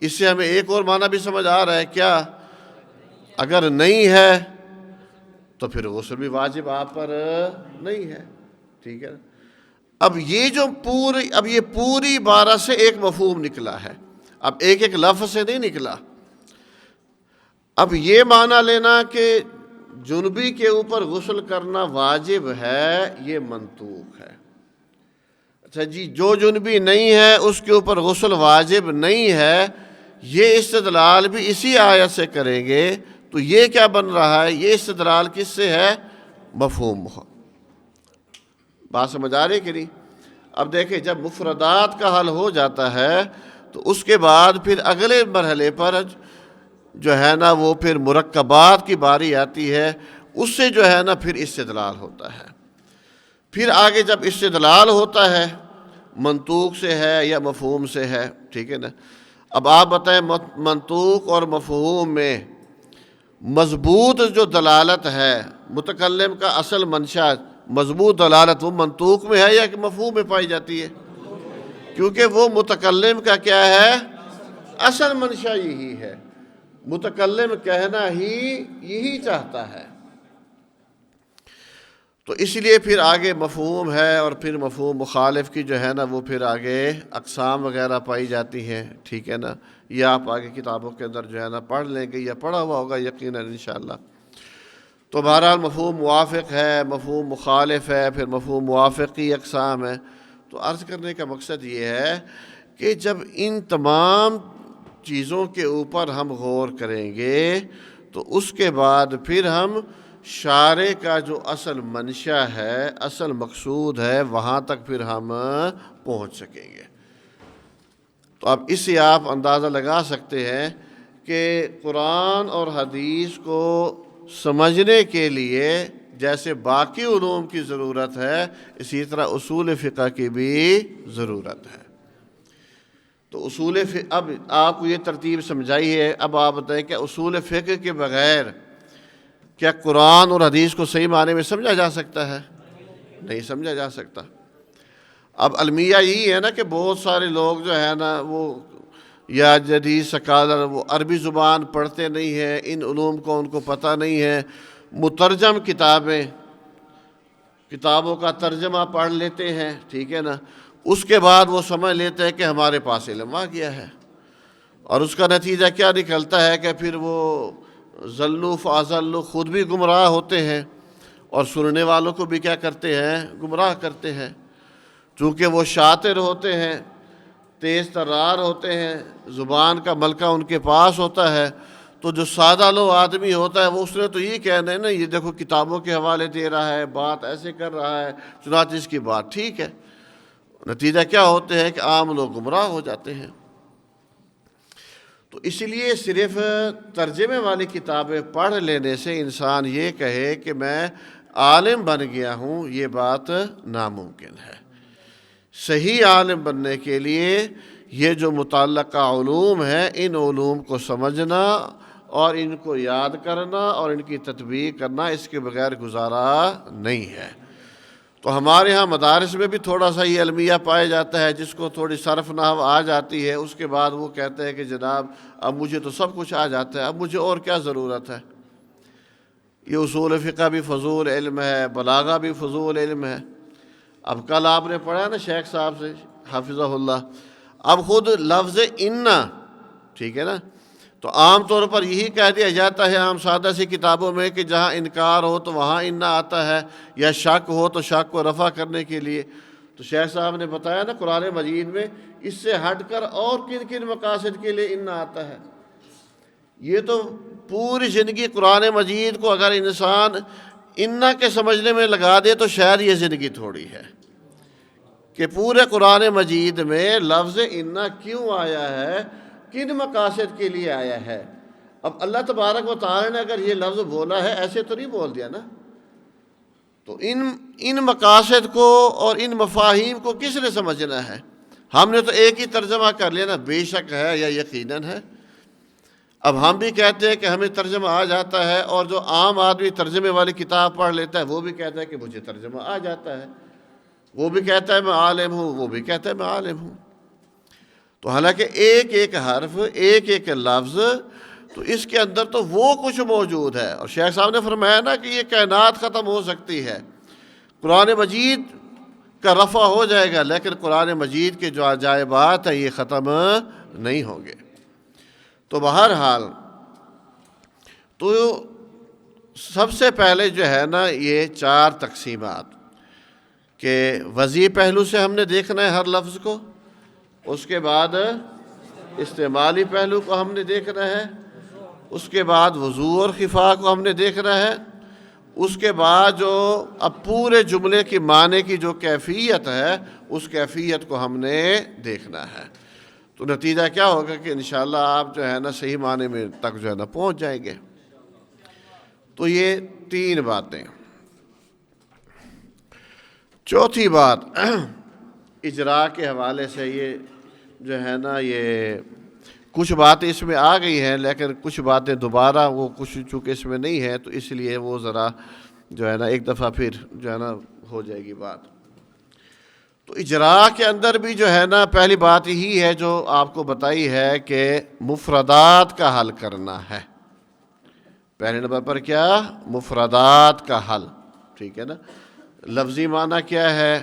اس سے ہمیں ایک اور معنی بھی سمجھ آ رہا ہے کیا؟ اگر نہیں ہے تو پھر غسل بھی واجب آپ پر نہیں ہے، ٹھیک ہے۔ اب یہ پوری عبارت سے ایک مفہوم نکلا ہے، اب ایک ایک لفظ سے نہیں نکلا۔ اب یہ معنی لینا کہ جنبی کے اوپر غسل کرنا واجب ہے، یہ منطوق ہے۔ اچھا جی، جو جنبی نہیں ہے اس کے اوپر غسل واجب نہیں ہے، یہ استدلال بھی اسی آیت سے کریں گے، تو یہ کیا بن رہا ہے؟ یہ استدلال کس سے ہے؟ مفہوم۔ بات سمجھ آ رہی کہ نہیں؟ اب دیکھیں جب مفردات کا حل ہو جاتا ہے تو اس کے بعد پھر اگلے مرحلے پر جو ہے نا وہ پھر مرکبات کی باری آتی ہے، اس سے جو ہے نا پھر استدلال ہوتا ہے۔ پھر آگے جب استدلال ہوتا ہے منطوق سے ہے یا مفہوم سے ہے، ٹھیک ہے نا۔ اب آپ بتائیں منطوق اور مفہوم میں مضبوط جو دلالت ہے، متکلم کا اصل منشا مضبوط دلالت وہ منطوق میں ہے یا کہ مفہوم میں پائی جاتی ہے؟ کیونکہ وہ متکلم کا کیا ہے؟ اصل منشا یہی ہے، متکلم کہنا ہی یہی چاہتا ہے۔ تو اس لیے پھر آگے مفہوم ہے، اور پھر مفہوم مخالف کی جو ہے نا وہ پھر آگے اقسام وغیرہ پائی جاتی ہیں، ٹھیک ہے نا۔ یہ آپ آگے کتابوں کے اندر جو ہے نا پڑھ لیں گے یا پڑھا ہوا ہوگا یقیناً انشاءاللہ۔ تو بہرحال مفہوم موافق ہے، مفہوم مخالف ہے، پھر مفہوم موافق کی اقسام ہے۔ تو عرض کرنے کا مقصد یہ ہے کہ جب ان تمام چیزوں کے اوپر ہم غور کریں گے تو اس کے بعد پھر ہم شارع کا جو اصل منشا ہے، اصل مقصود ہے، وہاں تک پھر ہم پہنچ سکیں گے۔ تو اب اس سے آپ اندازہ لگا سکتے ہیں کہ قرآن اور حدیث کو سمجھنے کے لیے جیسے باقی علوم کی ضرورت ہے، اسی طرح اصول فقہ کی بھی ضرورت ہے۔ تو اصول فقہ، اب آپ کو یہ ترتیب سمجھائی ہے، اب آپ بتائیں کہ اصول فقہ کے بغیر کیا قرآن اور حدیث کو صحیح معنی میں سمجھا جا سکتا ہے؟ نہیں سمجھا جا سکتا۔ اب المیہ یہی ہے نا کہ بہت سارے لوگ جو ہے نا وہ یا جدید سکالر وہ عربی زبان پڑھتے نہیں ہیں، ان علوم کو ان کو پتہ نہیں ہے، مترجم کتابوں کا ترجمہ پڑھ لیتے ہیں، ٹھیک ہے نا۔ اس کے بعد وہ سمجھ لیتے ہیں کہ ہمارے پاس علم آ گیا ہے، اور اس کا نتیجہ کیا نکلتا ہے کہ پھر وہ ضلوا فاضلوا، خود بھی گمراہ ہوتے ہیں اور سننے والوں کو بھی کیا کرتے ہیں؟ گمراہ کرتے ہیں۔ چونکہ وہ شاطر ہوتے ہیں، تیز ترار ہوتے ہیں، زبان کا ملکہ ان کے پاس ہوتا ہے، تو جو سادہ لو آدمی ہوتا ہے وہ اس نے تو یہ کہنا ہے نا، یہ دیکھو کتابوں کے حوالے دے رہا ہے، بات ایسے کر رہا ہے، چنانچہ اس کی بات ٹھیک ہے۔ نتیجہ کیا ہوتے ہیں کہ عام لوگ گمراہ ہو جاتے ہیں۔ تو اس لیے صرف ترجمے والی کتابیں پڑھ لینے سے انسان یہ کہے کہ میں عالم بن گیا ہوں، یہ بات ناممکن ہے۔ صحیح عالم بننے کے لیے یہ جو متعلقہ علوم ہیں، ان علوم کو سمجھنا اور ان کو یاد کرنا اور ان کی تطبیق کرنا، اس کے بغیر گزارا نہیں ہے۔ تو ہمارے ہاں مدارس میں بھی تھوڑا سا یہ المیہ پایا جاتا ہے، جس کو تھوڑی صرف نحو آ جاتی ہے، اس کے بعد وہ کہتے ہیں کہ جناب اب مجھے تو سب کچھ آ جاتا ہے، اب مجھے اور کیا ضرورت ہے۔ یہ اصول فقہ بھی فضول علم ہے، بلاغہ بھی فضول علم ہے۔ اب کل آپ نے پڑھا نا شیخ صاحب سے حافظہ اللہ، اب خود لفظ انا، ٹھیک ہے نا، تو عام طور پر یہی کہہ دیا جاتا ہے عام سادہ سی کتابوں میں کہ جہاں انکار ہو تو وہاں انا آتا ہے، یا شک ہو تو شک کو رفع کرنے کے لیے۔ تو شیخ صاحب نے بتایا نا قرآن مجید میں اس سے ہٹ کر اور کن کن مقاصد کے لیے انا آتا ہے۔ یہ تو پوری زندگی قرآن مجید کو اگر انسان انا کے سمجھنے میں لگا دے تو شاید یہ زندگی تھوڑی ہے کہ پورے قرآن مجید میں لفظ انا کیوں آیا ہے، کن مقاصد کے لیے آیا ہے۔ اب اللہ تبارک و تعالی نے اگر یہ لفظ بولا ہے، ایسے تو نہیں بول دیا نا، تو ان مقاصد کو اور ان مفاہیم کو کس نے سمجھنا ہے؟ ہم نے تو ایک ہی ترجمہ کر لیا نا، بے شک ہے یا یقیناً ہے۔ اب ہم بھی کہتے ہیں کہ ہمیں ترجمہ آ جاتا ہے، اور جو عام آدمی ترجمے والی کتاب پڑھ لیتا ہے وہ بھی کہتا ہے کہ مجھے ترجمہ آ جاتا ہے، وہ بھی کہتا ہے میں عالم ہوں، وہ بھی کہتا ہے میں عالم ہوں۔ تو حالانکہ ایک ایک حرف، ایک ایک لفظ، تو اس کے اندر تو وہ کچھ موجود ہے۔ اور شیخ صاحب نے فرمایا نا کہ یہ کائنات ختم ہو سکتی ہے، قرآن مجید کا رفع ہو جائے گا، لیکن قرآن مجید کے جو عجائبات ہیں یہ ختم نہیں ہوں گے۔ تو بہرحال تو سب سے پہلے جو ہے نا یہ چار تقسیمات کہ وضعی پہلو سے ہم نے دیکھنا ہے ہر لفظ کو، اس کے بعد استعمالی پہلو کو ہم نے دیکھنا ہے، اس کے بعد وضوح اور خفا کو ہم نے دیکھنا ہے، اس کے بعد جو اب پورے جملے کی معنی کی جو کیفیت ہے اس کیفیت کو ہم نے دیکھنا ہے۔ تو نتیجہ کیا ہوگا کہ انشاءاللہ آپ جو ہے نا صحیح معنی میں تک جو ہے نا پہنچ جائیں گے۔ تو یہ 3 باتیں۔ چوتھی بات اجرا کے حوالے سے، یہ جو ہے نا یہ کچھ باتیں اس میں آ گئی ہیں، لیکن کچھ باتیں دوبارہ وہ کچھ چونکہ اس میں نہیں ہے تو اس لیے وہ ذرا جو ہے نا ایک دفعہ پھر جو ہے نا ہو جائے گی بات۔ تو اجرا کے اندر بھی جو ہے نا پہلی بات یہی ہے جو آپ کو بتائی ہے کہ مفردات کا حل کرنا ہے۔ پہلے نمبر پر کیا؟ مفردات کا حل، ٹھیک ہے نا۔ لفظی معنی کیا ہے،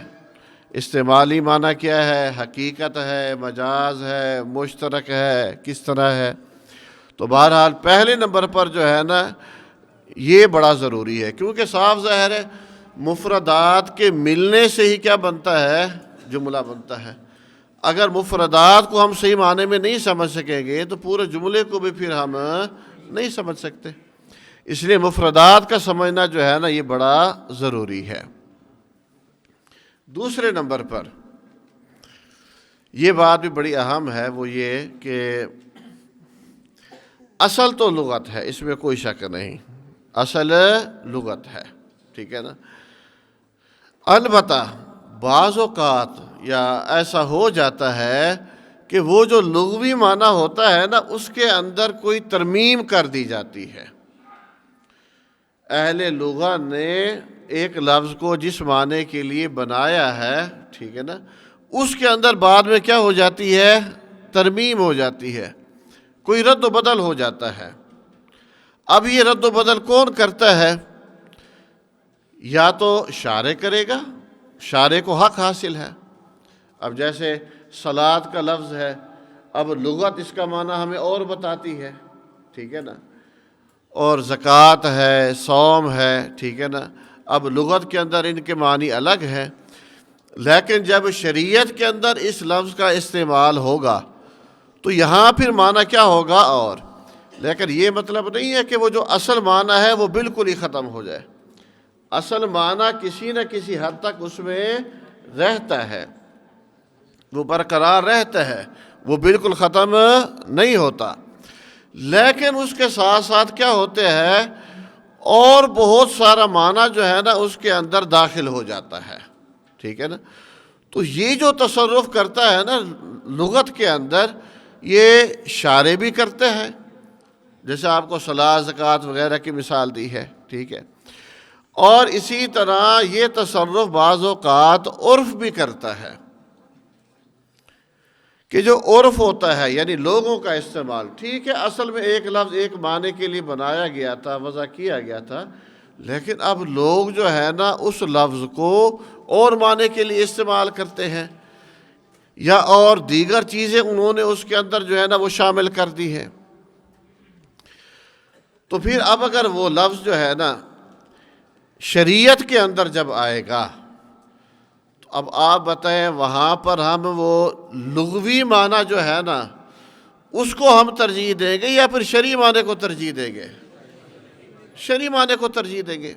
استعمالی معنی کیا ہے، حقیقت ہے، مجاز ہے، مشترک ہے، کس طرح ہے۔ تو بہرحال پہلے نمبر پر جو ہے نا یہ بڑا ضروری ہے، کیونکہ صاف ظاہر ہے مفردات کے ملنے سے ہی کیا بنتا ہے؟ جملہ بنتا ہے۔ اگر مفردات کو ہم صحیح معنی میں نہیں سمجھ سکیں گے تو پورے جملے کو بھی پھر ہم نہیں سمجھ سکتے۔ اس لیے مفردات کا سمجھنا جو ہے نا یہ بڑا ضروری ہے۔ دوسرے نمبر پر یہ بات بھی بڑی اہم ہے، وہ یہ کہ اصل تو لغت ہے، اس میں کوئی شک نہیں، اصل لغت ہے، ٹھیک ہے نا۔ البتہ بعض اوقات یا ایسا ہو جاتا ہے کہ وہ جو لغوی معنی ہوتا ہے نا اس کے اندر کوئی ترمیم کر دی جاتی ہے۔ اہل لغت نے ایک لفظ کو جس معنی کے لیے بنایا ہے، ٹھیک ہے نا، اس کے اندر بعد میں کیا ہو جاتی ہے؟ ترمیم ہو جاتی ہے، کوئی رد و بدل ہو جاتا ہے۔ اب یہ رد و بدل کون کرتا ہے؟ یا تو شارع کرے گا، شارع کو حق حاصل ہے۔ اب جیسے صلاۃ کا لفظ ہے، اب لغت اس کا معنی ہمیں اور بتاتی ہے، ٹھیک ہے نا، اور زکوٰۃ ہے، صوم ہے، ٹھیک ہے نا، اب لغت کے اندر ان کے معنی الگ ہے، لیکن جب شریعت کے اندر اس لفظ کا استعمال ہوگا تو یہاں پھر معنی کیا ہوگا اور۔ لیکن یہ مطلب نہیں ہے کہ وہ جو اصل معنی ہے وہ بالکل ہی ختم ہو جائے۔ اصل معنی کسی نہ کسی حد تک اس میں رہتا ہے، وہ برقرار رہتا ہے، وہ بالکل ختم نہیں ہوتا۔ لیکن اس کے ساتھ ساتھ کیا ہوتے ہیں اور بہت سارا معنی جو ہے نا اس کے اندر داخل ہو جاتا ہے، ٹھیک ہے نا۔ تو یہ جو تصرف کرتا ہے نا لغت کے اندر، یہ شارع بھی کرتے ہیں، جیسے آپ کو صلاۃ، زکوٰۃ وغیرہ کی مثال دی ہے، ٹھیک ہے، اور اسی طرح یہ تصرف بعض اوقات عرف بھی کرتا ہے، کہ جو عرف ہوتا ہے یعنی لوگوں کا استعمال، ٹھیک ہے، اصل میں ایک لفظ ایک معنی کے لیے بنایا گیا تھا، وضع کیا گیا تھا، لیکن اب لوگ جو ہے نا اس لفظ کو اور معنی کے لیے استعمال کرتے ہیں، یا اور دیگر چیزیں انہوں نے اس کے اندر جو ہے نا وہ شامل کر دی ہے۔ تو پھر اب اگر وہ لفظ جو ہے نا شریعت کے اندر جب آئے گا تو اب آپ بتائیں وہاں پر ہم وہ لغوی معنی جو ہے نا اس کو ہم ترجیح دیں گے یا پھر شرعی معنی کو ترجیح دیں گے؟ شرعی معنی کو ترجیح دیں گے۔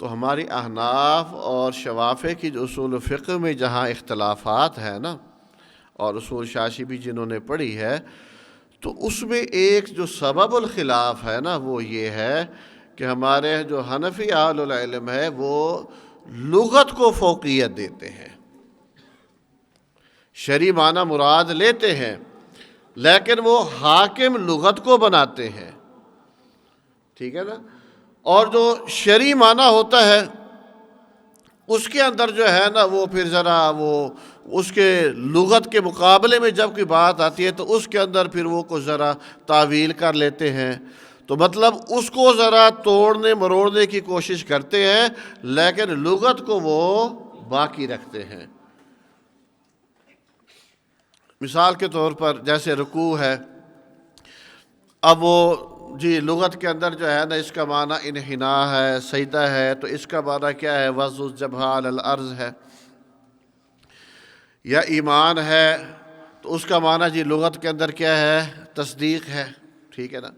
تو ہماری احناف اور شوافع کی جو اصول فقہ میں جہاں اختلافات ہیں نا، اور اصول شاشی بھی جنہوں نے پڑھی ہے، تو اس میں ایک جو سبب الخلاف ہے نا وہ یہ ہے کہ ہمارے جو حنفی اہل العلم ہے وہ لغت کو فوقیت دیتے ہیں، شرعی معنی مراد لیتے ہیں، لیکن وہ حاکم لغت کو بناتے ہیں، ٹھیک ہے نا۔ اور جو شرعی معنی ہوتا ہے اس کے اندر جو ہے نا وہ پھر ذرا وہ اس کے لغت کے مقابلے میں جب کوئی بات آتی ہے تو اس کے اندر پھر وہ کو ذرا تعویل کر لیتے ہیں، تو مطلب اس کو ذرا توڑنے مروڑنے کی کوشش کرتے ہیں، لیکن لغت کو وہ باقی رکھتے ہیں۔ مثال کے طور پر جیسے رکوع ہے، اب وہ جی لغت کے اندر جو ہے نا اس کا معنی انحناء ہے، سجدہ ہے، تو اس کا معنی کیا ہے؟ وضع الجبہہ علی الارض ہے۔ یا ایمان ہے تو اس کا معنی جی لغت کے اندر کیا ہے؟ تصدیق ہے، ٹھیک ہے نا۔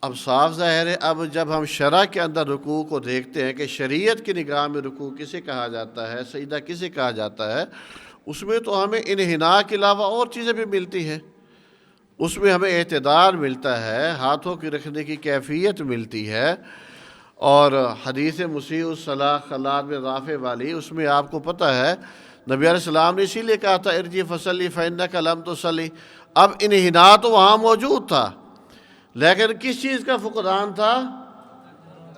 اب صاف ظاہر ہے اب جب ہم شرع کے اندر رکوع کو دیکھتے ہیں کہ شریعت کی نگاہ میں رکوع کسے کہا جاتا ہے، سجدہ کسے کہا جاتا ہے، اس میں تو ہمیں انحناء کے علاوہ اور چیزیں بھی ملتی ہیں، اس میں ہمیں اعتدال ملتا ہے، ہاتھوں کی رکھنے کی کیفیت ملتی ہے. اور حدیث مسیء الصلاۃ خلاد بن رافع والی، اس میں آپ کو پتہ ہے نبی علیہ السلام نے اسی لیے کہا تھا ارجع فصلی فإنک لم تصلی. اب انحناء تو وہاں موجود تھا، لیکن کس چیز کا فقدان تھا؟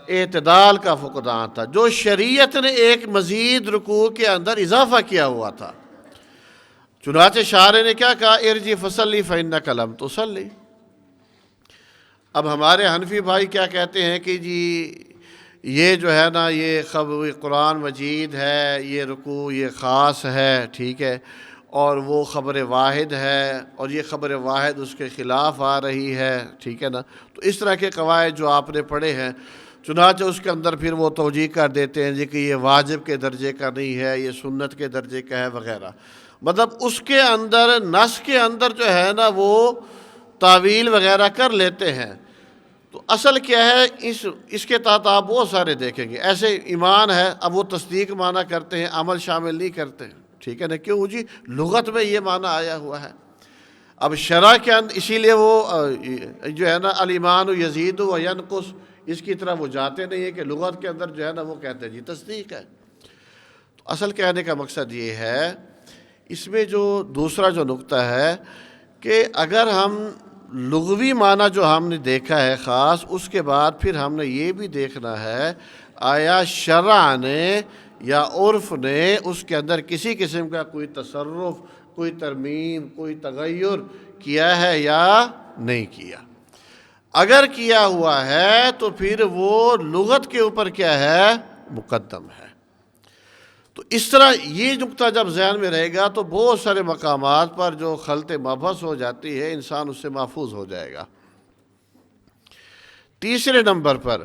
اعتدال کا فقدان تھا، جو شریعت نے ایک مزید رکوع کے اندر اضافہ کیا ہوا تھا. چنانچہ شارع نے کیا کہا؟ ارجع فصلی فإنک لم تصلی. اب ہمارے حنفی بھائی کیا کہتے ہیں کہ جی یہ جو ہے نا یہ قرآن مجید ہے، یہ رکوع یہ خاص ہے، ٹھیک ہے، اور وہ خبر واحد ہے، اور یہ خبر واحد اس کے خلاف آ رہی ہے، ٹھیک ہے نا. تو اس طرح کے قواعد جو آپ نے پڑھے ہیں، چنانچہ اس کے اندر پھر وہ توجیہ کر دیتے ہیں جی کہ یہ واجب کے درجے کا نہیں ہے، یہ سنت کے درجے کا ہے وغیرہ. مطلب اس کے اندر نص کے اندر جو ہے نا وہ تعویل وغیرہ کر لیتے ہیں. تو اصل کیا ہے، اس کے تحت آپ بہت سارے دیکھیں گے ایسے ایمان ہے، اب وہ تصدیق معنی کرتے ہیں، عمل شامل نہیں کرتے، ٹھیک ہے نا. کیوں جی؟ لغت میں یہ معنی آیا ہوا ہے. اب شرع کے اندر اسی لیے وہ جو ہے نا الایمان یزید و ینقص، اس کی طرح وہ جاتے نہیں ہیں کہ لغت کے اندر جو ہے نا وہ کہتے ہیں جی تصدیق ہے. تو اصل کہنے کا مقصد یہ ہے، اس میں جو دوسرا جو نقطہ ہے کہ اگر ہم لغوی معنی جو ہم نے دیکھا ہے خاص، اس کے بعد پھر ہم نے یہ بھی دیکھنا ہے آیا شرع نے یا عرف نے اس کے اندر کسی قسم کا کوئی تصرف، کوئی ترمیم، کوئی تغیر کیا ہے یا نہیں کیا. اگر کیا ہوا ہے تو پھر وہ لغت کے اوپر کیا ہے؟ مقدم ہے. تو اس طرح یہ نقطہ جب ذہن میں رہے گا تو بہت سارے مقامات پر جو خلط مبحث ہو جاتی ہے انسان اس سے محفوظ ہو جائے گا. تیسرے نمبر پر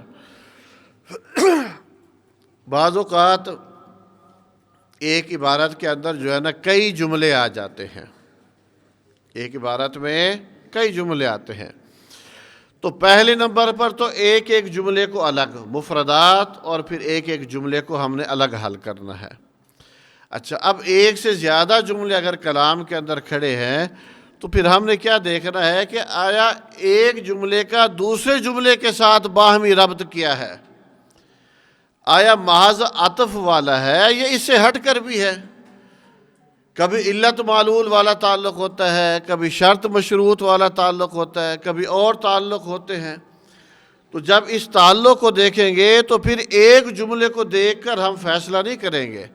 بعض اوقات ایک عبارت کے اندر جو ہے نا کئی جملے آ جاتے ہیں، ایک عبارت میں کئی جملے آتے ہیں. تو پہلے نمبر پر تو ایک ایک جملے کو الگ مفردات اور پھر ایک ایک جملے کو ہم نے الگ حل کرنا ہے. اچھا، اب ایک سے زیادہ جملے اگر کلام کے اندر کھڑے ہیں تو پھر ہم نے کیا دیکھنا ہے کہ آیا ایک جملے کا دوسرے جملے کے ساتھ باہمی ربط کیا ہے، آیا محض عطف والا ہے یا اس سے ہٹ کر بھی ہے. کبھی علت معلول والا تعلق ہوتا ہے، کبھی شرط مشروط والا تعلق ہوتا ہے، کبھی اور تعلق ہوتے ہیں. تو جب اس تعلق کو دیکھیں گے تو پھر ایک جملے کو دیکھ کر ہم فیصلہ نہیں کریں گے،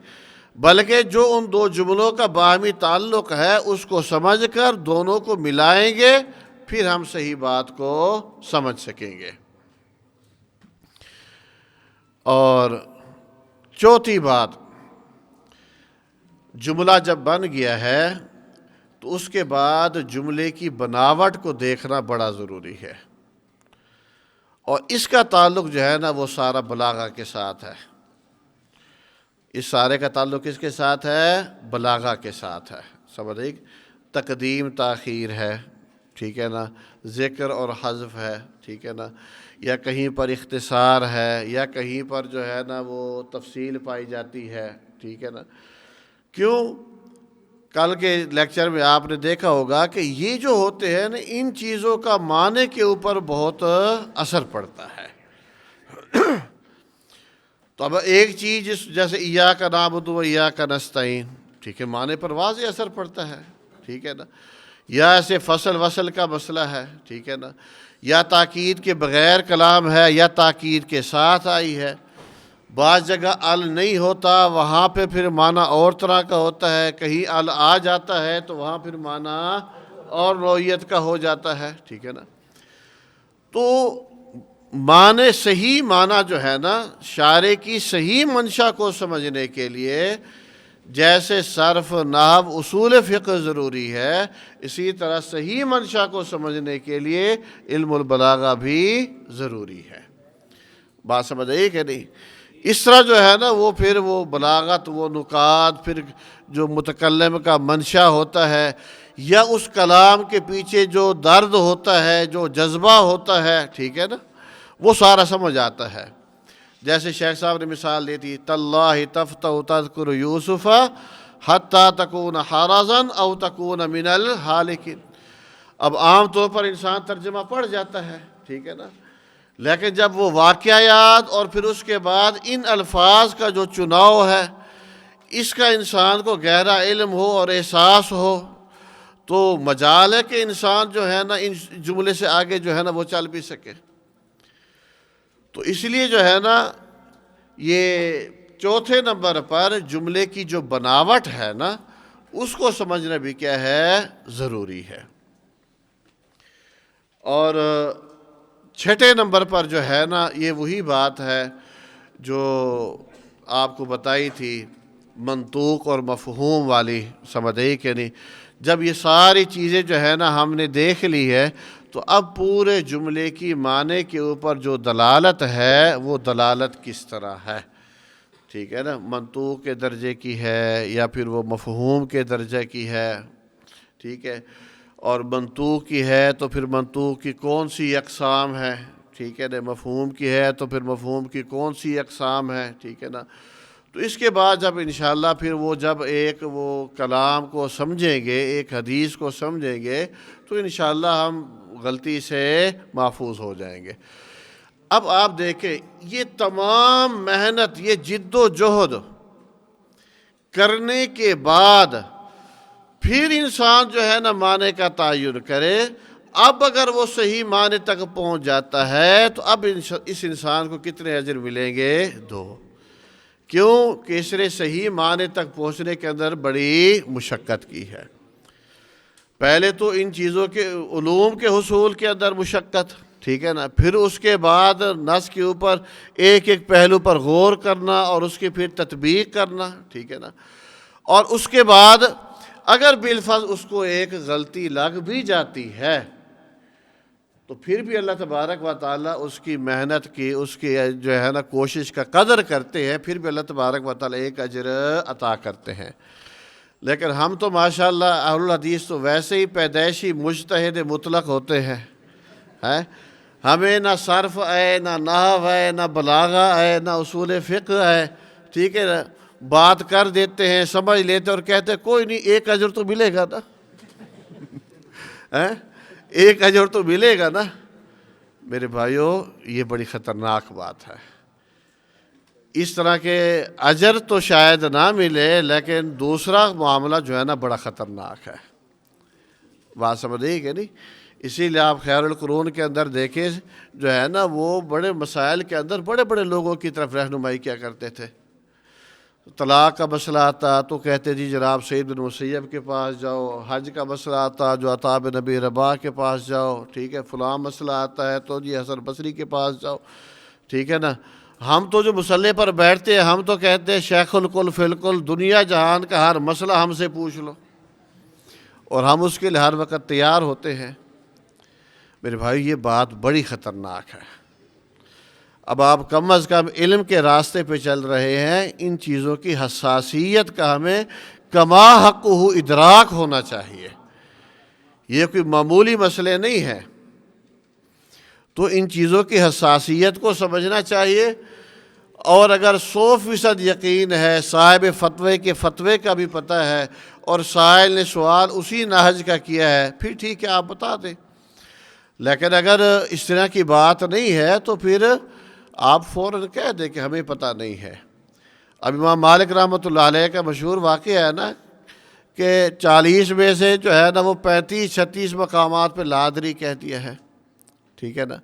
بلکہ جو ان دو جملوں کا باہمی تعلق ہے اس کو سمجھ کر دونوں کو ملائیں گے، پھر ہم صحیح بات کو سمجھ سکیں گے. اور چوتھی بات، جملہ جب بن گیا ہے تو اس کے بعد جملے کی بناوٹ کو دیکھنا بڑا ضروری ہے، اور اس کا تعلق جو ہے نا وہ سارا بلاغہ کے ساتھ ہے. اس سارے کا تعلق کس کے ساتھ ہے؟ بلاغہ کے ساتھ ہے. سمجھ تقدیم تاخیر ہے، ٹھیک ہے نا، ذکر اور حذف ہے، ٹھیک ہے نا، یا کہیں پر اختصار ہے، یا کہیں پر جو ہے نا وہ تفصیل پائی جاتی ہے، ٹھیک ہے نا. کیوں؟ کل کے لیکچر میں آپ نے دیکھا ہوگا کہ یہ جو ہوتے ہیں نا ان چیزوں کا معنی کے اوپر بہت اثر پڑتا ہے. تو اب ایک چیز جیسے ایاک نعبد و ایاک نستعین، ٹھیک ہے، معنی پر واضح اثر پڑتا ہے، ٹھیک ہے نا. یا ایسے فصل وصل کا مسئلہ ہے، ٹھیک ہے نا، یا تاکید کے بغیر کلام ہے یا تاکید کے ساتھ آئی ہے. بعض جگہ ال نہیں ہوتا، وہاں پہ پھر معنی اور طرح کا ہوتا ہے. کہیں ال آ جاتا ہے تو وہاں پھر معنی اور نوعیت کا ہو جاتا ہے، ٹھیک ہے نا. تو معنی صحیح معنی جو ہے نا شارع کی صحیح منشا کو سمجھنے کے لیے جیسے صرف نحو اصول فقہ ضروری ہے، اسی طرح صحیح منشا کو سمجھنے کے لیے علم البلاغہ بھی ضروری ہے. بات سمجھ آئی کہ نہیں؟ اس طرح جو ہے نا وہ پھر وہ بلاغت، وہ نکات، پھر جو متکلم کا منشا ہوتا ہے یا اس کلام کے پیچھے جو درد ہوتا ہے، جو جذبہ ہوتا ہے، ٹھیک ہے نا، وہ سارا سمجھ آتا ہے. جیسے شیخ صاحب نے مثال دی تھی، تاللہ تفتح تذکر یوسف حتی تکون حرزا او تکون من الحالکین۔ اب عام طور پر انسان ترجمہ پڑھ جاتا ہے، ٹھیک ہے نا، لیکن جب وہ واقعات اور پھر اس کے بعد ان الفاظ کا جو چناؤ ہے اس کا انسان کو گہرا علم ہو اور احساس ہو تو مجال ہے کہ انسان جو ہے نا ان جملے سے آگے جو ہے نا وہ چل بھی سکے۔ تو اس لیے جو ہے نا یہ چوتھے نمبر پر جملے کی جو بناوٹ ہے نا اس کو سمجھنا بھی کیا ہے، ضروری ہے۔ اور چھٹے نمبر پر جو ہے نا یہ وہی بات ہے جو آپ کو بتائی تھی، منطوق اور مفہوم والی، سمجھے کہ نہیں؟ جب یہ ساری چیزیں جو ہے نا ہم نے دیکھ لی ہے تو اب پورے جملے کی معنی کے اوپر جو دلالت ہے وہ دلالت کس طرح ہے، ٹھیک ہے نا، منطوق کے درجے کی ہے یا پھر وہ مفہوم کے درجے کی ہے، ٹھیک ہے، اور منطوق کی ہے تو پھر منطوق کی کون سی اقسام ہے، ٹھیک ہے نا، مفہوم کی ہے تو پھر مفہوم کی کون سی اقسام ہے، ٹھیک ہے نا۔ تو اس کے بعد جب انشاءاللہ پھر وہ جب ایک وہ کلام کو سمجھیں گے، ایک حدیث کو سمجھیں گے تو انشاءاللہ ہم غلطی سے محفوظ ہو جائیں گے۔ اب آپ دیکھیں یہ تمام محنت، یہ جد و جہد کرنے کے بعد پھر انسان جو ہے نا معنی کا تعین کرے، اب اگر وہ صحیح معنی تک پہنچ جاتا ہے تو اب اس انسان کو کتنے اجر ملیں گے؟ 2۔ کیوں کہ اس نے صحیح معنی تک پہنچنے کے اندر بڑی مشقت کی ہے۔ پہلے تو ان چیزوں کے علوم کے حصول کے اندر مشقت، ٹھیک ہے نا، پھر اس کے بعد نص کے اوپر ایک ایک پہلو پر غور کرنا اور اس کی پھر تطبیق کرنا، ٹھیک ہے نا، اور اس کے بعد اگر بالفرض اس کو ایک غلطی لگ بھی جاتی ہے تو پھر بھی اللہ تبارک و تعالیٰ اس کی محنت کی، اس کی جو ہے نا کوشش کا قدر کرتے ہیں، پھر بھی اللہ تبارک و تعالیٰ ایک اجر عطا کرتے ہیں۔ لیکن ہم تو ماشاءاللہ اہل الحدیث تو ویسے ہی پیدائشی مجتہد مطلق ہوتے ہیں، ہمیں نہ صرف ہے، نہ نحو ہے، نہ بلاغہ ہے، نہ اصول فقہ ہے، ٹھیک ہے نا، بات کر دیتے ہیں، سمجھ لیتے اور کہتے ہیں کوئی نہیں، ایک اجر تو ملے گا نا، ایک اجر تو ملے گا نا۔ میرے بھائیوں یہ بڑی خطرناک بات ہے۔ اس طرح کے اجر تو شاید نہ ملے لیکن دوسرا معاملہ جو ہے نا بڑا خطرناک ہے، بات سمجھے کہ نہیں؟ اسی لیے آپ خیر القرون کے اندر دیکھیں جو ہے نا وہ بڑے مسائل کے اندر بڑے بڑے لوگوں کی طرف رہنمائی کیا کرتے تھے۔ طلاق کا مسئلہ آتا تو کہتے جی جناب سعید بن مسیب کے پاس جاؤ، حج کا مسئلہ آتا جو عطا بن ابی رباح کے پاس جاؤ، ٹھیک ہے، فلاں مسئلہ آتا ہے تو جی حسن بصری کے پاس جاؤ، ٹھیک ہے نا۔ ہم تو جو مسئلے پر بیٹھتے ہیں ہم تو کہتے ہیں شیخ الکل فی الکل، دنیا جہان کا ہر مسئلہ ہم سے پوچھ لو، اور ہم اس کے لیے ہر وقت تیار ہوتے ہیں۔ میرے بھائی یہ بات بڑی خطرناک ہے۔ اب آپ کم از کم علم کے راستے پہ چل رہے ہیں، ان چیزوں کی حساسیت کا ہمیں کما حقہ ادراک ہونا چاہیے، یہ کوئی معمولی مسئلے نہیں ہے۔ تو ان چیزوں کی حساسیت کو سمجھنا چاہیے، اور اگر 100% یقین ہے، صاحب فتوے کے فتوے کا بھی پتہ ہے اور سائل نے سوال اسی نہج کا کیا ہے، پھر ٹھیک ہے آپ بتا دیں۔ لیکن اگر اس طرح کی بات نہیں ہے تو پھر آپ فوراً کہہ دیں کہ ہمیں پتہ نہیں ہے۔ اب امام مالک رحمۃ اللہ علیہ کا مشہور واقعہ ہے نا کہ 40 میں سے جو ہے نا وہ 35-36 مقامات پہ لادری کہہ دیا ہے، ٹھیک ہے نا۔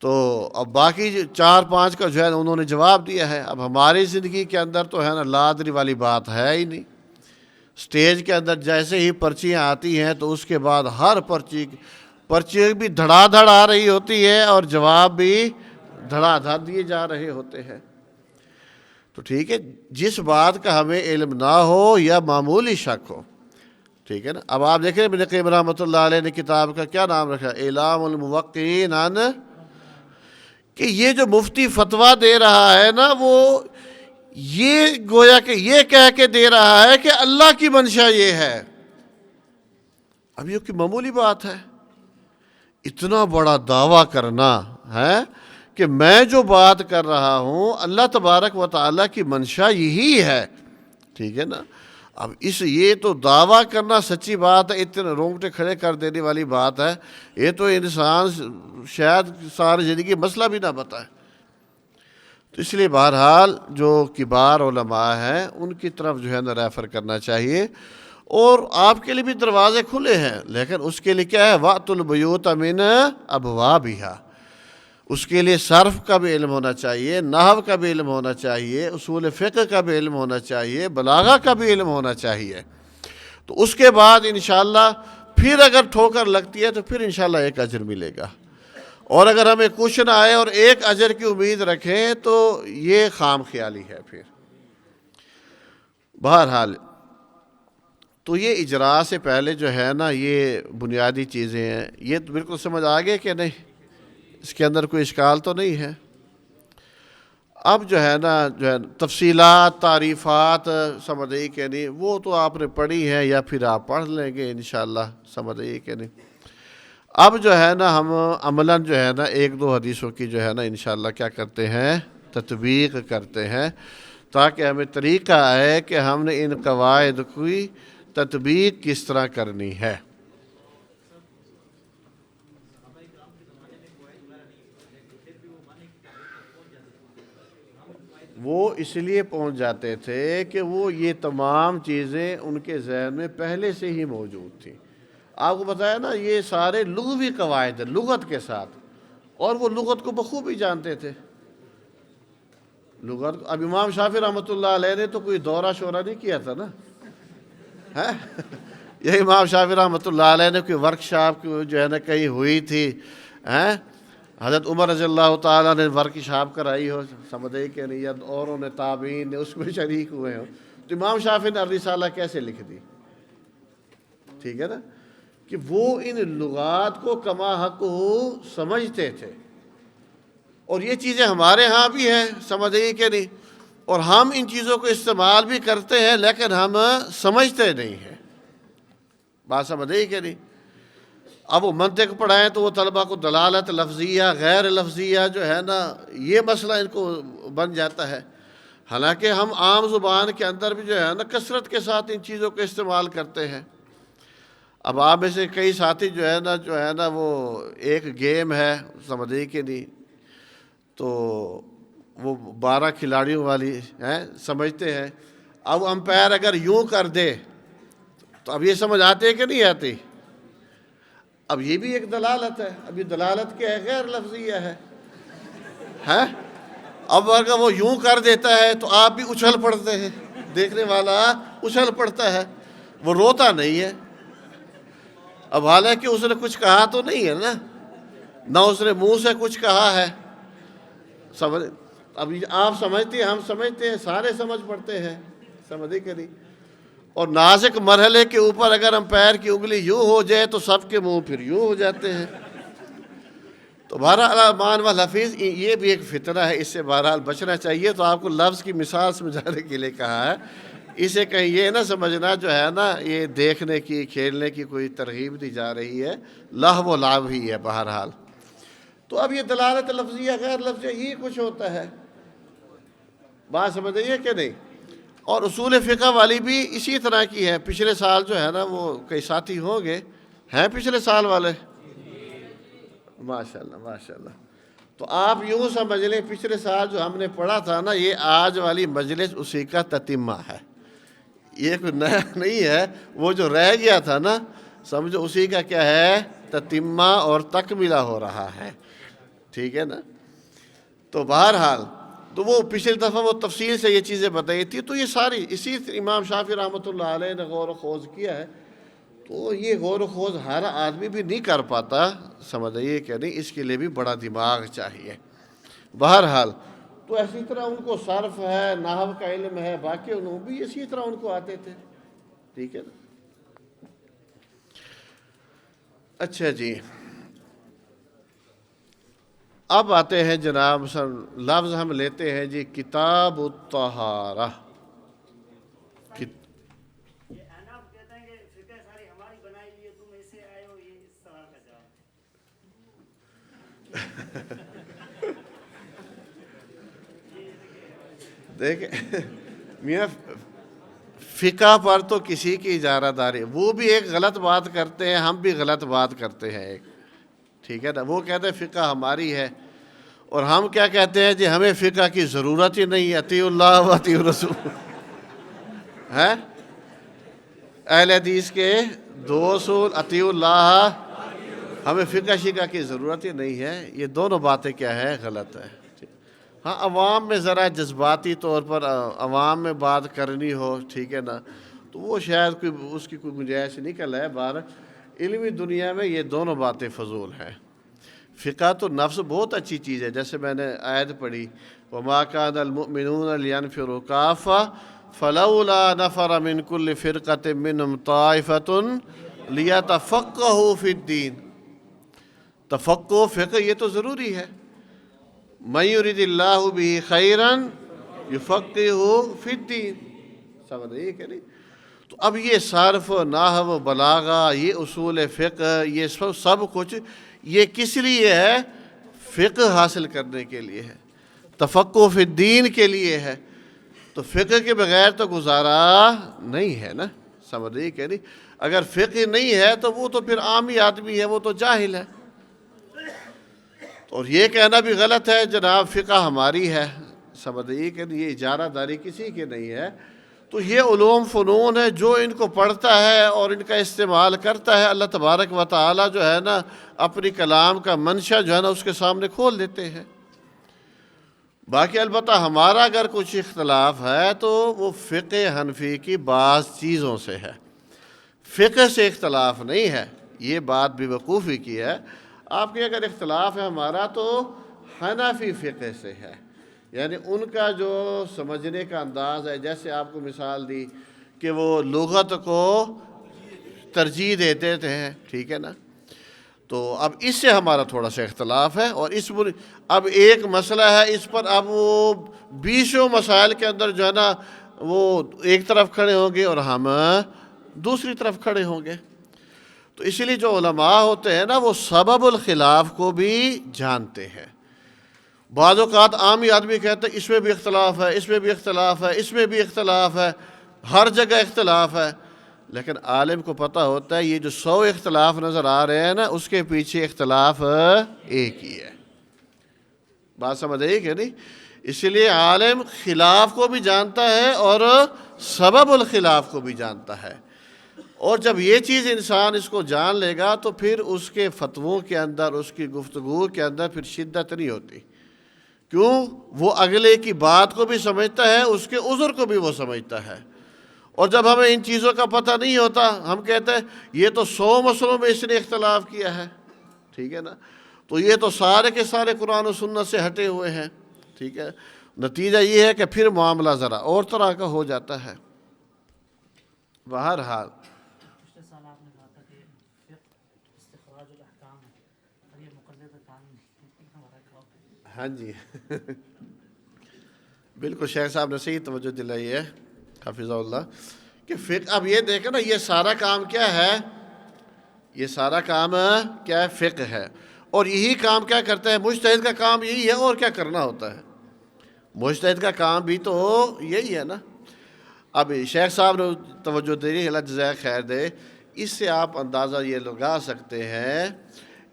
تو اب باقی 4-5 کا جو ہے نا انہوں نے جواب دیا ہے۔ اب ہماری زندگی کے اندر تو ہے نا لادری والی بات ہے ہی نہیں۔ سٹیج کے اندر جیسے ہی پرچیاں آتی ہیں تو اس کے بعد ہر پرچی بھی دھڑا دھڑ آ رہی ہوتی ہے اور جواب بھی دھڑا دھڑ دیے جا رہے ہوتے ہیں۔ تو ٹھیک ہے، جس بات کا ہمیں علم نہ ہو یا معمولی شک ہو، ٹھیک ہے نا۔ اب آپ دیکھیں ابن قیم رحمۃ اللہ علیہ نے کتاب کا کیا نام رکھا، اعلام الموقعین عن، کہ یہ جو مفتی فتویٰ دے رہا ہے نا وہ یہ گویا کہ یہ کہہ کے دے رہا ہے کہ اللہ کی منشا یہ ہے۔ اب یہ کوئی معمولی بات ہے؟ اتنا بڑا دعویٰ کرنا ہے کہ میں جو بات کر رہا ہوں اللہ تبارک و تعالیٰ کی منشا یہی ہے، ٹھیک ہے نا۔ اب یہ تو دعویٰ کرنا سچی بات ہے، اتنے رونگٹے کھڑے کر دینے والی بات ہے، یہ تو انسان شاید ساری زندگی مسئلہ بھی نہ بتائے۔ تو اس لیے بہرحال جو کبار علماء ہیں ان کی طرف جو ہے نا ریفر کرنا چاہیے، اور آپ کے لیے بھی دروازے کھلے ہیں، لیکن اس کے لیے کیا ہے، وَأْتُوا الْبُيُوتَ مِنْ أَبْوَابِهَا، اس کے لیے صرف کا بھی علم ہونا چاہیے، نحو کا بھی علم ہونا چاہیے، اصول فقہ کا بھی علم ہونا چاہیے، بلاغہ کا بھی علم ہونا چاہیے۔ تو اس کے بعد انشاءاللہ پھر اگر ٹھوکر لگتی ہے تو پھر انشاءاللہ ایک اجر ملے گا، اور اگر ہمیں کچھ نہ آئے اور ایک اجر کی امید رکھیں تو یہ خام خیالی ہے پھر۔ بہرحال تو یہ اجراء سے پہلے جو ہے نا یہ بنیادی چیزیں ہیں، یہ تو بالکل سمجھ آگے کہ نہیں، اس کے اندر کوئی اشکال تو نہیں ہے۔ اب جو ہے نا تفصیلات تعریفات سمجھ آئی کہ نہیں، وہ تو آپ نے پڑھی ہے یا پھر آپ پڑھ لیں گے انشاءاللہ، سمجھ آئی کہ نہیں۔ اب جو ہے نا ہم عملاً جو ہے نا ایک دو حدیثوں کی جو ہے نا انشاءاللہ کیا کرتے ہیں، تطبیق کرتے ہیں، تاکہ ہمیں طریقہ آئے کہ ہم نے ان قواعد کی تطبیق کس طرح کرنی ہے۔ وہ اس لیے پہنچ جاتے تھے کہ وہ یہ تمام چیزیں ان کے ذہن میں پہلے سے ہی موجود تھیں۔ آپ کو بتایا نا یہ سارے لغوی قواعد ہیں لغت کے ساتھ، اور وہ لغت کو بخوبی جانتے تھے۔ لغت اب امام شافعی رحمۃ اللہ علیہ نے تو کوئی دورہ شورہ نہیں کیا تھا نا، یہ امام شافعی رحمۃ اللہ علیہ نے کوئی ورکشاپ جو ہے نا کہیں ہوئی تھی، حضرت عمر رضی اللہ تعالیٰ نے ورکشاپ کرائی ہو، سمجھے کہ نہیں، یا اوروں نے تابعین نے اس میں شریک ہوئے ہوں، تو امام شافعی نے الرسالہ کیسے لکھ دی؟ ٹھیک ہے نا، کہ وہ ان لغات کو کما حق سمجھتے تھے، اور یہ چیزیں ہمارے ہاں بھی ہیں، سمجھے کہ نہیں، اور ہم ان چیزوں کو استعمال بھی کرتے ہیں لیکن ہم سمجھتے نہیں ہیں، بات سمجھے کہ نہیں۔ اب وہ منطق پڑھائیں تو وہ طلبہ کو دلالت لفظیہ غیر لفظیہ جو ہے نا یہ مسئلہ ان کو بن جاتا ہے، حالانکہ ہم عام زبان کے اندر بھی جو ہے نا کثرت کے ساتھ ان چیزوں کو استعمال کرتے ہیں۔ اب آپ میں سے کئی ساتھی جو ہے نا وہ ایک گیم ہے، سمجھے کہ نہیں، تو وہ 12 کھلاڑیوں والی سمجھتے ہیں۔ اب امپائر اگر یوں کر دے تو اب یہ سمجھ آتے کہ نہیں آتی؟ اب یہ بھی ایک دلالت ہے، اب یہ دلالت کیا ہے؟ غیر لفظیہ ہے۔ اب اگر وہ یوں کر دیتا ہے تو آپ بھی اچھل پڑتے ہیں، دیکھنے والا اچھل پڑتا ہے، وہ روتا نہیں ہے۔ اب حالانکہ اس نے کچھ کہا تو نہیں ہے نا، نہ اس نے منہ سے کچھ کہا ہے، اب آپ سمجھتے ہیں، ہم سمجھتے ہیں، سارے سمجھ پڑتے ہیں، سمجھے کہ نہیں۔ اور نازک مرحلے کے اوپر اگر امپائر کی انگلی یوں ہو جائے تو سب کے منہ پھر یوں ہو جاتے ہیں۔ تو بہرحال مان و حفیظ یہ بھی ایک فتنہ ہے، اس سے بہرحال بچنا چاہیے۔ تو آپ کو لفظ کی مثال سمجھانے کے لیے کہا ہے، اسے کہیں یہ نہ سمجھنا جو ہے نا یہ دیکھنے کی کھیلنے کی کوئی ترغیب دی جا رہی ہے، لہو و لعب ہی ہے بہرحال۔ تو اب یہ دلالت لفظیہ غیر لفظیہ یہ کچھ ہوتا ہے، بات سمجھے کہ نہیں۔ اور اصول فقہ والی بھی اسی طرح کی ہے۔ پچھلے سال جو ہے نا وہ کئی ساتھی ہوں گے، ہیں پچھلے سال والے؟ ماشاءاللہ ماشاءاللہ۔ تو آپ یوں سمجھ لیں پچھلے سال جو ہم نے پڑھا تھا نا یہ آج والی مجلس اسی کا تتمہ ہے، یہ کوئی نیا نہیں ہے، وہ جو رہ گیا تھا نا سمجھو اسی کا کیا ہے، تتمہ اور تکملہ ہو رہا ہے، ٹھیک ہے نا۔ تو بہرحال تو وہ پچھلی دفعہ وہ تفصیل سے یہ چیزیں بتائی تھی، تو یہ ساری اسی امام شافعی رحمۃ اللہ علیہ نے غور و خوض کیا ہے۔ تو یہ غور و خوض ہر آدمی بھی نہیں کر پاتا، سمجھئے کہ نہیں، اس کے لیے بھی بڑا دماغ چاہیے۔ بہرحال تو اسی طرح ان کو صرف ہے، نحو کا علم ہے، باقی علوم بھی اسی طرح ان کو آتے تھے، ٹھیک ہے نا۔ اچھا جی، اب آتے ہیں جناب لفظ ہم لیتے ہیں جی کتاب الطہارہ۔ دیکھیں میاں فقہ پر تو کسی کی اجارہ داری، وہ بھی ایک غلط بات کرتے ہیں، ہم بھی غلط بات کرتے ہیں ایک، ٹھیک ہے نا. وہ کہتے ہیں فقہ ہماری ہے، اور ہم کیا کہتے ہیں جی ہمیں فقہ کی ضرورت ہی نہیں، اطیعوا اللہ و اطیعوا الرسول ہے. اہل حدیث کے دو اصول، اطیعوا اللہ، ہمیں فقہ شقہ کی ضرورت ہی نہیں ہے. یہ دونوں باتیں کیا ہے؟ غلط ہے. ہاں عوام میں ذرا جذباتی طور پر عوام میں بات کرنی ہو، ٹھیک ہے نا، تو وہ شاید کوئی اس کی کوئی گنجائش نکل ہے. باہر علمی دنیا میں یہ دونوں باتیں فضول ہیں. فقہ تو نفس بہت اچھی چیز ہے، جیسے میں نے آیت پڑھی وَمَا كَانَ الْمُؤْمِنُونَ لِيَنْفِرُوا كَافَّةً فَلَوْلَا نَفَرَ مِنْ كُلِّ فِرْقَةٍ مِّنْهُمْ طَائِفَةٌ لِيَتَفَقَّهُوا فِي الدِّينِ. تفقہ فقہ یہ تو ضروری ہے. مَن يُرِدِ اللَّهُ بِهِ خَيْرًا يُفَقِّهُهُ فِي الدِّينِ. سمجھ رہی کہ نہیں؟ تو اب یہ صرف نحو بلاغہ، یہ اصول فقہ، یہ سب کچھ یہ کس لیے ہے؟ فقہ حاصل کرنے کے لیے ہے، تفقہ فی الدین کے لیے ہے. تو فقہ کے بغیر تو گزارا نہیں ہے نا. سمجھ رہی کہ نہیں؟ اگر فقہ نہیں ہے تو وہ تو پھر عامی آدمی ہے، وہ تو جاہل ہے. اور یہ کہنا بھی غلط ہے جناب فقہ ہماری ہے. سمجھ رہی کہ یہ اجارہ داری کسی کی نہیں ہے. تو یہ علوم فنون ہے، جو ان کو پڑھتا ہے اور ان کا استعمال کرتا ہے، اللہ تبارک و تعالی جو ہے نا اپنی کلام کا منشا جو ہے نا اس کے سامنے کھول دیتے ہیں. باقی البتہ ہمارا اگر کچھ اختلاف ہے تو وہ فقہ حنفی کی بعض چیزوں سے ہے، فقہ سے اختلاف نہیں ہے. یہ بات بے وقوفی کی ہے. آپ کے اگر اختلاف ہے ہمارا تو حنفی فقہ سے ہے، یعنی ان کا جو سمجھنے کا انداز ہے. جیسے آپ کو مثال دی کہ وہ لغت کو ترجیح دیتے تھے، ٹھیک ہے نا. تو اب اس سے ہمارا تھوڑا سا اختلاف ہے. اور اس اب ایک مسئلہ ہے، اس پر اب وہ 20 مسائل کے اندر جو ہے نا وہ ایک طرف کھڑے ہوں گے اور ہم دوسری طرف کھڑے ہوں گے. تو اسی لیے جو علماء ہوتے ہیں نا وہ سبب الخلاف کو بھی جانتے ہیں. بعض اوقات عامی آدمی کہتے ہیں اس میں بھی اختلاف ہے، اس میں بھی اختلاف ہے، اس میں بھی اختلاف ہے، ہر جگہ اختلاف ہے. لیکن عالم کو پتہ ہوتا ہے یہ جو 100 اختلاف نظر آ رہے ہیں نا اس کے پیچھے اختلاف ایک ہی ہے. بات سمجھ آئی کہ نہیں؟ اسی لیے عالم خلاف کو بھی جانتا ہے اور سبب الخلاف کو بھی جانتا ہے. اور جب یہ چیز انسان اس کو جان لے گا تو پھر اس کے فتووں کے اندر، اس کی گفتگو کے اندر پھر شدت نہیں ہوتی. کیوں؟ وہ اگلے کی بات کو بھی سمجھتا ہے، اس کے عذر کو بھی وہ سمجھتا ہے. اور جب ہمیں ان چیزوں کا پتہ نہیں ہوتا ہم کہتے ہیں یہ تو 100 مسئلوں میں اس نے اختلاف کیا ہے، ٹھیک ہے نا، تو یہ تو سارے کے سارے قرآن و سنت سے ہٹے ہوئے ہیں، ٹھیک ہے. نتیجہ یہ ہے کہ پھر معاملہ ذرا اور طرح کا ہو جاتا ہے. بہرحال ہاں جی بالکل شیخ صاحب نے صحیح توجہ دلائی ہے حفظہ اللہ کہ فقہ. اب یہ دیکھیں نا یہ سارا کام کیا ہے؟ یہ سارا کام کیا ہے؟ فقہ ہے. اور یہی کام کیا کرتا ہے؟ مجتہد کا کام یہی ہے. اور کیا کرنا ہوتا ہے؟ مجتہد کا کام بھی تو یہی ہے نا. اب شیخ صاحب نے توجہ دے رہی، اللہ جزائے خیر دے. اس سے آپ اندازہ یہ لگا سکتے ہیں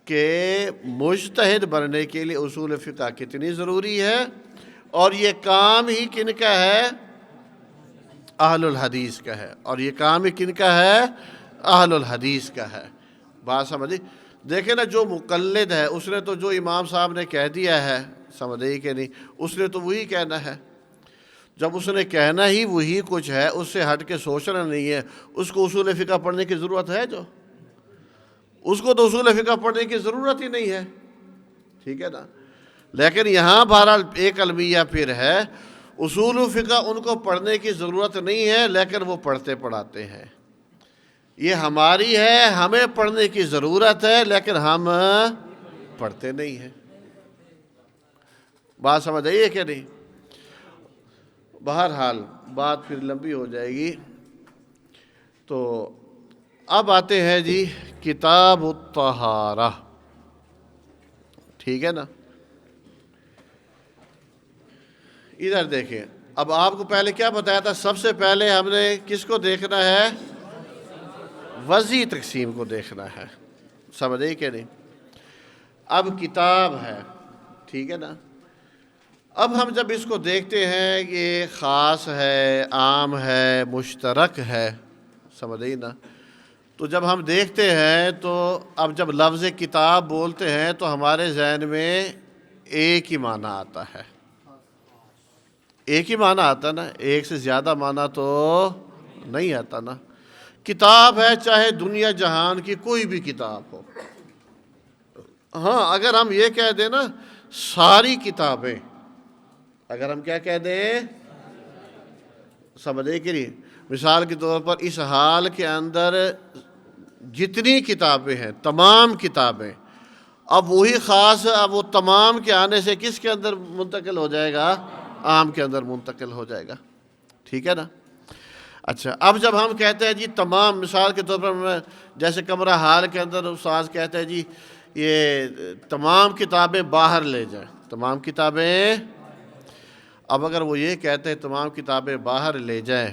کہ مجتہد بننے کے لیے اصول فقہ کتنی ضروری ہے. اور یہ کام ہی کن کا ہے؟ اہل الحدیث کا ہے. اور یہ کام ہی کن کا ہے؟ اہل الحدیث کا ہے. بات سمجھے؟ دیکھیں نا جو مقلد ہے اس نے تو جو امام صاحب نے کہہ دیا ہے، سمجھے کہ نہیں، اس نے تو وہی کہنا ہے. جب اس نے کہنا ہی وہی کچھ ہے، اس سے ہٹ کے سوچنا نہیں ہے. اس کو اصول فقہ پڑھنے کی ضرورت ہے؟ جو اس کو تو اصول فقہ پڑھنے کی ضرورت ہی نہیں ہے، ٹھیک ہے نا. لیکن یہاں بہرحال ایک المیہ پھر ہے، اصول فقہ ان کو پڑھنے کی ضرورت نہیں ہے لیکن وہ پڑھتے پڑھاتے ہیں. یہ ہماری ہے، ہمیں پڑھنے کی ضرورت ہے لیکن ہم پڑھتے نہیں ہیں. بات سمجھ آئیے کہ نہیں؟ بہرحال بات پھر لمبی ہو جائے گی. تو اب آتے ہیں جی کتاب الطہارہ، ٹھیک ہے نا. ادھر دیکھیں اب آپ کو پہلے کیا بتایا تھا؟ سب سے پہلے ہم نے کس کو دیکھنا ہے؟ وضعی تقسیم کو دیکھنا ہے، سمجھے کہ نہیں؟ اب کتاب ہے، ٹھیک ہے نا؟ اب ہم جب اس کو دیکھتے ہیں کہ یہ خاص ہے، عام ہے، مشترک ہے، سمجھے نا؟ تو جب ہم دیکھتے ہیں تو اب جب لفظ کتاب بولتے ہیں تو ہمارے ذہن میں ایک ہی معنی آتا ہے، ایک ہی معنی آتا نا، ایک سے زیادہ معنی تو نہیں آتا نا۔ کتاب ہے چاہے دنیا جہان کی کوئی بھی کتاب ہو۔ ہاں اگر ہم یہ کہہ دیں نا ساری کتابیں، اگر ہم کیا کہہ دیں، سمجھے کہ نہیں؟ مثال کے طور پر اس حال کے اندر جتنی کتابیں ہیں، تمام کتابیں، اب وہی خاص، اب وہ تمام کے آنے سے کس کے اندر منتقل ہو جائے گا؟ عام کے اندر منتقل ہو جائے گا، ٹھیک ہے نا؟ اچھا اب جب ہم کہتے ہیں جی تمام، مثال کے طور پر جیسے کمرہ حال کے اندر استاذ کہتے ہیں جی یہ تمام کتابیں باہر لے جائیں، تمام کتابیں، اب اگر وہ یہ کہتے ہیں تمام کتابیں باہر لے جائیں،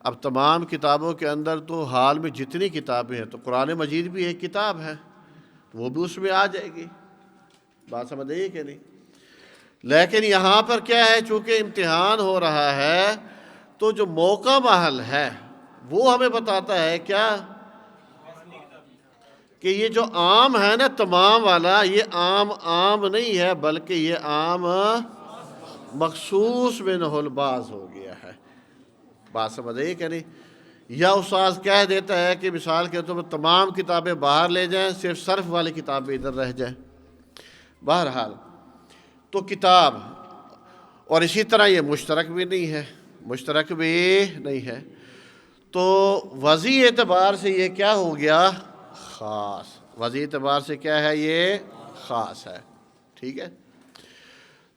اب تمام کتابوں کے اندر تو حال میں جتنی کتابیں ہیں تو قرآن مجید بھی ایک کتاب ہے، وہ بھی اس میں آ جائے گی، بات سمجھ آئی کہ نہیں؟ لیکن یہاں پر کیا ہے، چونکہ امتحان ہو رہا ہے تو جو موقع محل ہے وہ ہمیں بتاتا ہے کیا کہ یہ جو عام ہے نا تمام والا، یہ عام نہیں ہے بلکہ یہ عام مخصوص منہ البعض ہو گیا ہے، بات سمجھ آئی کہ نہیں؟ یا استاذ کہہ دیتا ہے کہ مثال کے طور پر تمام کتابیں باہر لے جائیں، صرف صرف والی کتابیں ادھر رہ جائیں، بہرحال تو کتاب، اور اسی طرح یہ مشترک بھی نہیں ہے، مشترک بھی نہیں ہے، تو وضعی اعتبار سے یہ کیا ہو گیا؟ خاص، وضعی اعتبار سے کیا ہے؟ یہ خاص ہے، ٹھیک ہے؟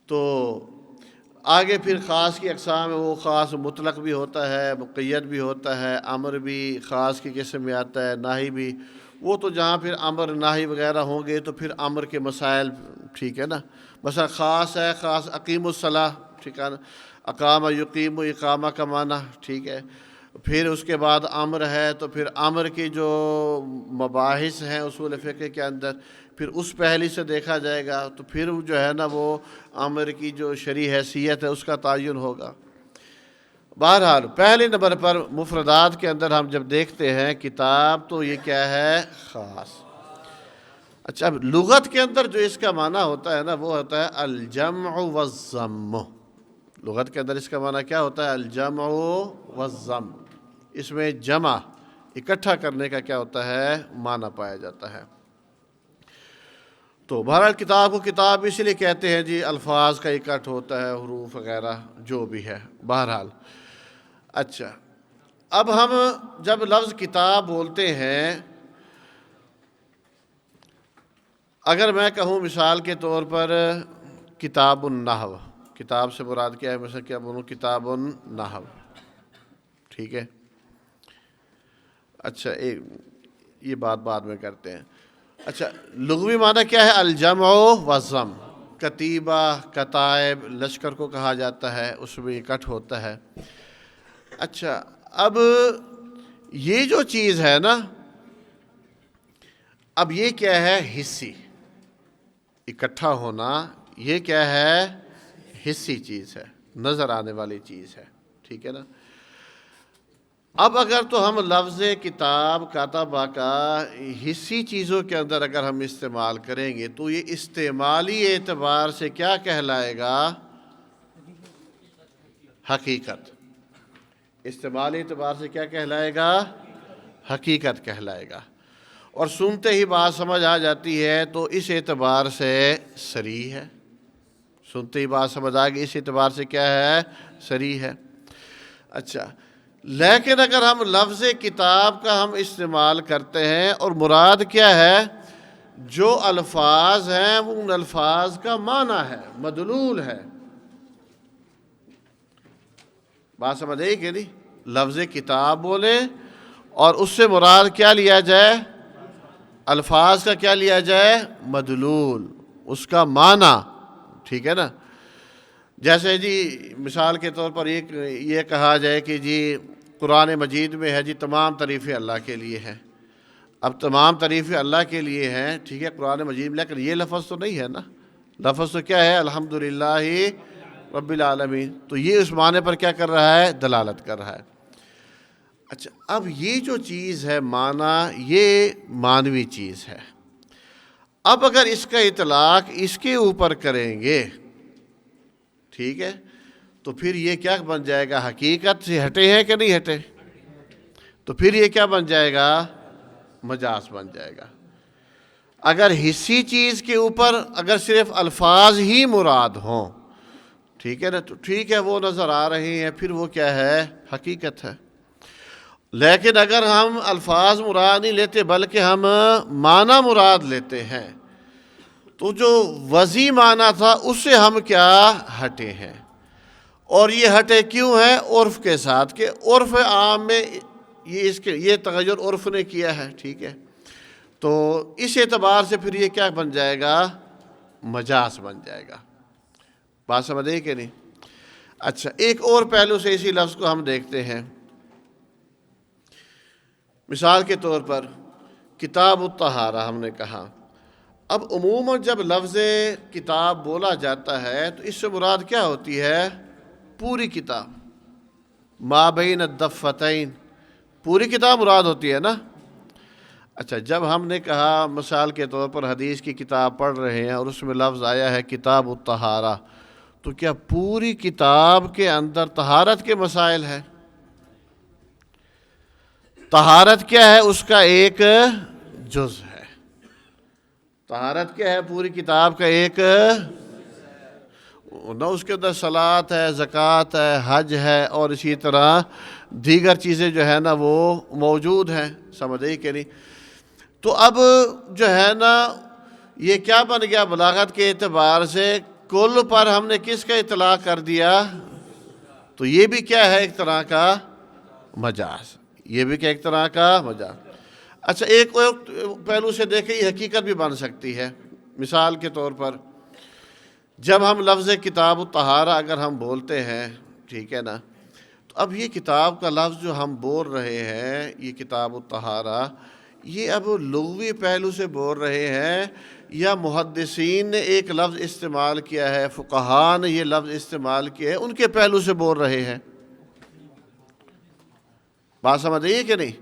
تو آگے پھر خاص کی اقسام ہے، وہ خاص مطلق بھی ہوتا ہے، مقید بھی ہوتا ہے، امر بھی خاص کی قسم میں آتا ہے، ناہی بھی، وہ تو جہاں پھر امر ناہی وغیرہ ہوں گے تو پھر امر کے مسائل، ٹھیک ہے نا؟ مثلا خاص ہے، خاص اقیم الصلاۃ، ٹھیک ہے نا؟ اقامہ یقیم، اقامہ کا معنی، ٹھیک ہے؟ پھر اس کے بعد امر ہے تو پھر امر کی جو مباحث ہیں اصول فقہ کے اندر، پھر اس پہلی سے دیکھا جائے گا، تو پھر جو ہے نا وہ امر کی جو شرعی حیثیت ہے اس کا تعین ہوگا۔ بہرحال پہلے نمبر پر مفردات کے اندر ہم جب دیکھتے ہیں کتاب تو یہ کیا ہے؟ خاص۔ اچھا اب لغت کے اندر جو اس کا معنی ہوتا ہے نا وہ ہوتا ہے الجمع والضم، لغت کے اندر اس کا معنی کیا ہوتا ہے؟ الجمع والضم، اس میں جمع اکٹھا کرنے کا کیا ہوتا ہے؟ معنی پایا جاتا ہے۔ تو بہرحال کتاب کو کتاب اس لیے کہتے ہیں جی الفاظ کا اکٹھ ہوتا ہے، حروف وغیرہ جو بھی ہے، بہرحال۔ اچھا اب ہم جب لفظ کتاب بولتے ہیں، اگر میں کہوں مثال کے طور پر کتاب النحو، کتاب سے مراد کیا ہے؟ مثلا کیا بولوں؟ کتاب النحو، ٹھیک ہے؟ اچھا یہ بات بعد میں کرتے ہیں۔ اچھا لغوی معنی کیا ہے؟ الجمع والضم، کتیبہ، کتائب، لشکر کو کہا جاتا ہے، اس میں اکٹھ ہوتا ہے۔ اچھا اب یہ جو چیز ہے نا، اب یہ کیا ہے؟ حصی، اکٹھا ہونا یہ کیا ہے؟ حصی چیز ہے، نظر آنے والی چیز ہے، ٹھیک ہے نا؟ اب اگر تو ہم لفظ کتاب کاتبہ کا حصی چیزوں کے اندر اگر ہم استعمال کریں گے تو یہ استعمالی اعتبار سے کیا کہلائے گا؟ حقیقت، استعمالی اعتبار سے کیا کہلائے گا؟ حقیقت کہلائے گا، اور سنتے ہی بات سمجھ آ جاتی ہے تو اس اعتبار سے صریح ہے، سنتے ہی بات سمجھ آ گئی، اس اعتبار سے کیا ہے؟ صریح ہے۔ اچھا لیکن اگر ہم لفظ کتاب کا ہم استعمال کرتے ہیں اور مراد کیا ہے؟ جو الفاظ ہیں وہ ان الفاظ کا معنی ہے، مدلول ہے، بات سمجھ آئی کہ نہیں؟ لفظ کتاب بولیں اور اس سے مراد کیا لیا جائے؟ الفاظ کا کیا لیا جائے؟ مدلول، اس کا معنی، ٹھیک ہے نا؟ جیسے جی مثال کے طور پر یہ کہا جائے کہ جی قرآن مجید میں ہے جی تمام تعریفیں اللہ کے لیے ہیں. اب تمام تعریفیں اللہ کے لیے ہیں، ٹھیک ہے قرآن مجید میں، لیکن یہ لفظ تو نہیں ہے نا. لفظ تو کیا ہے؟ الحمدللہ رب العالمین. تو یہ اس معنی پر کیا کر رہا ہے؟ دلالت کر رہا ہے. اچھا، اب یہ جو چیز ہے معنی، یہ معنوی چیز ہے. اب اگر اس کا اطلاق اس کے اوپر کریں گے، ٹھیک ہے، تو پھر یہ کیا بن جائے گا؟ حقیقت سے ہٹے ہیں کہ نہیں ہٹے؟ تو پھر یہ کیا بن جائے گا؟ مجاز بن جائے گا. اگر حصی چیز کے اوپر اگر صرف الفاظ ہی مراد ہوں، ٹھیک ہے نا، تو ٹھیک ہے وہ نظر آ رہے ہیں، پھر وہ کیا ہے؟ حقیقت ہے. لیکن اگر ہم الفاظ مراد نہیں لیتے بلکہ ہم معنی مراد لیتے ہیں، تو جو وضعی معنی تھا اس سے ہم کیا ہٹے ہیں. اور یہ ہٹے کیوں ہیں؟ عرف کے ساتھ، کہ عرف عام میں یہ تغیر عرف نے کیا ہے، ٹھیک ہے. تو اس اعتبار سے پھر یہ کیا بن جائے گا؟ مجاز بن جائے گا. بات سمجھ کہ نہیں؟ اچھا، ایک اور پہلو سے اسی لفظ کو ہم دیکھتے ہیں. مثال کے طور پر کتاب الطہارہ ہم نے کہا. اب عموماً جب لفظ کتاب بولا جاتا ہے تو اس سے مراد کیا ہوتی ہے؟ پوری کتاب، ما بین الدفتین، پوری کتاب مراد ہوتی ہے نا. اچھا، جب ہم نے کہا مثال کے طور پر حدیث کی کتاب پڑھ رہے ہیں اور اس میں لفظ آیا ہے کتاب الطہارہ، تو کیا پوری کتاب کے اندر طہارت کے مسائل ہیں؟ طہارت کیا ہے؟ اس کا ایک جز ہے. طہارت کیا ہے؟ پوری کتاب کا ایک نہ، اس کے اندر صلاۃ ہے، زکوٰۃ ہے، حج ہے، اور اسی طرح دیگر چیزیں جو ہے نا وہ موجود ہیں. سمجھے کہ نہیں؟ تو اب جو ہے نا یہ کیا بن گیا بلاغت کے اعتبار سے؟ کل پر ہم نے کس کا اطلاق کر دیا؟ تو یہ بھی کیا ہے؟ ایک طرح کا مجاز. یہ بھی کیا ایک طرح کا مجاز. اچھا، ایک اور پہلو سے دیکھیں، یہ حقیقت بھی بن سکتی ہے. مثال کے طور پر جب ہم لفظ کتاب الطہارہ اگر ہم بولتے ہیں، ٹھیک ہے نا، تو اب یہ کتاب کا لفظ جو ہم بول رہے ہیں، یہ کتاب الطہارہ، یہ اب لغوی پہلو سے بول رہے ہیں یا محدثین نے ایک لفظ استعمال کیا ہے، فقہاء نے یہ لفظ استعمال کیا ہے، ان کے پہلو سے بول رہے ہیں؟ بات سمجھ رہی ہے کہ نہیں؟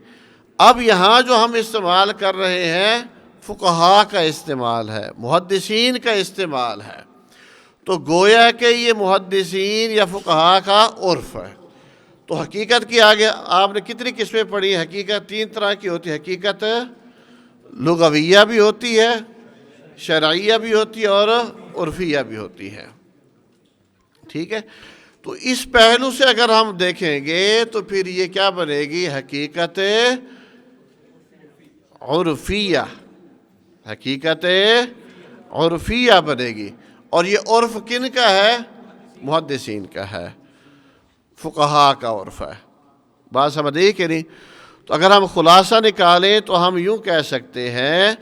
اب یہاں جو ہم استعمال کر رہے ہیں فقہاء کا استعمال ہے، محدثین کا استعمال ہے. تو گویا کہ یہ محدثین یا فقہاء کا عرف ہے. تو حقیقت کی آگے آپ نے کتنی قسمیں پڑھی؟ حقیقت تین طرح کی ہوتی ہے. حقیقت لغویہ بھی ہوتی ہے، شرعیہ بھی ہوتی ہے، اور عرفیہ بھی ہوتی ہے. ٹھیک ہے، تو اس پہلو سے اگر ہم دیکھیں گے تو پھر یہ کیا بنے گی؟ حقیقت عرفیہ. حقیقت عرفیہ بنے گی. اور یہ عرف کن کا ہے؟ محدثین کا ہے، فقہاء کا عرف ہے. بات سمجھے کہ نہیں؟ تو اگر ہم خلاصہ نکالیں تو ہم یوں کہہ سکتے ہیں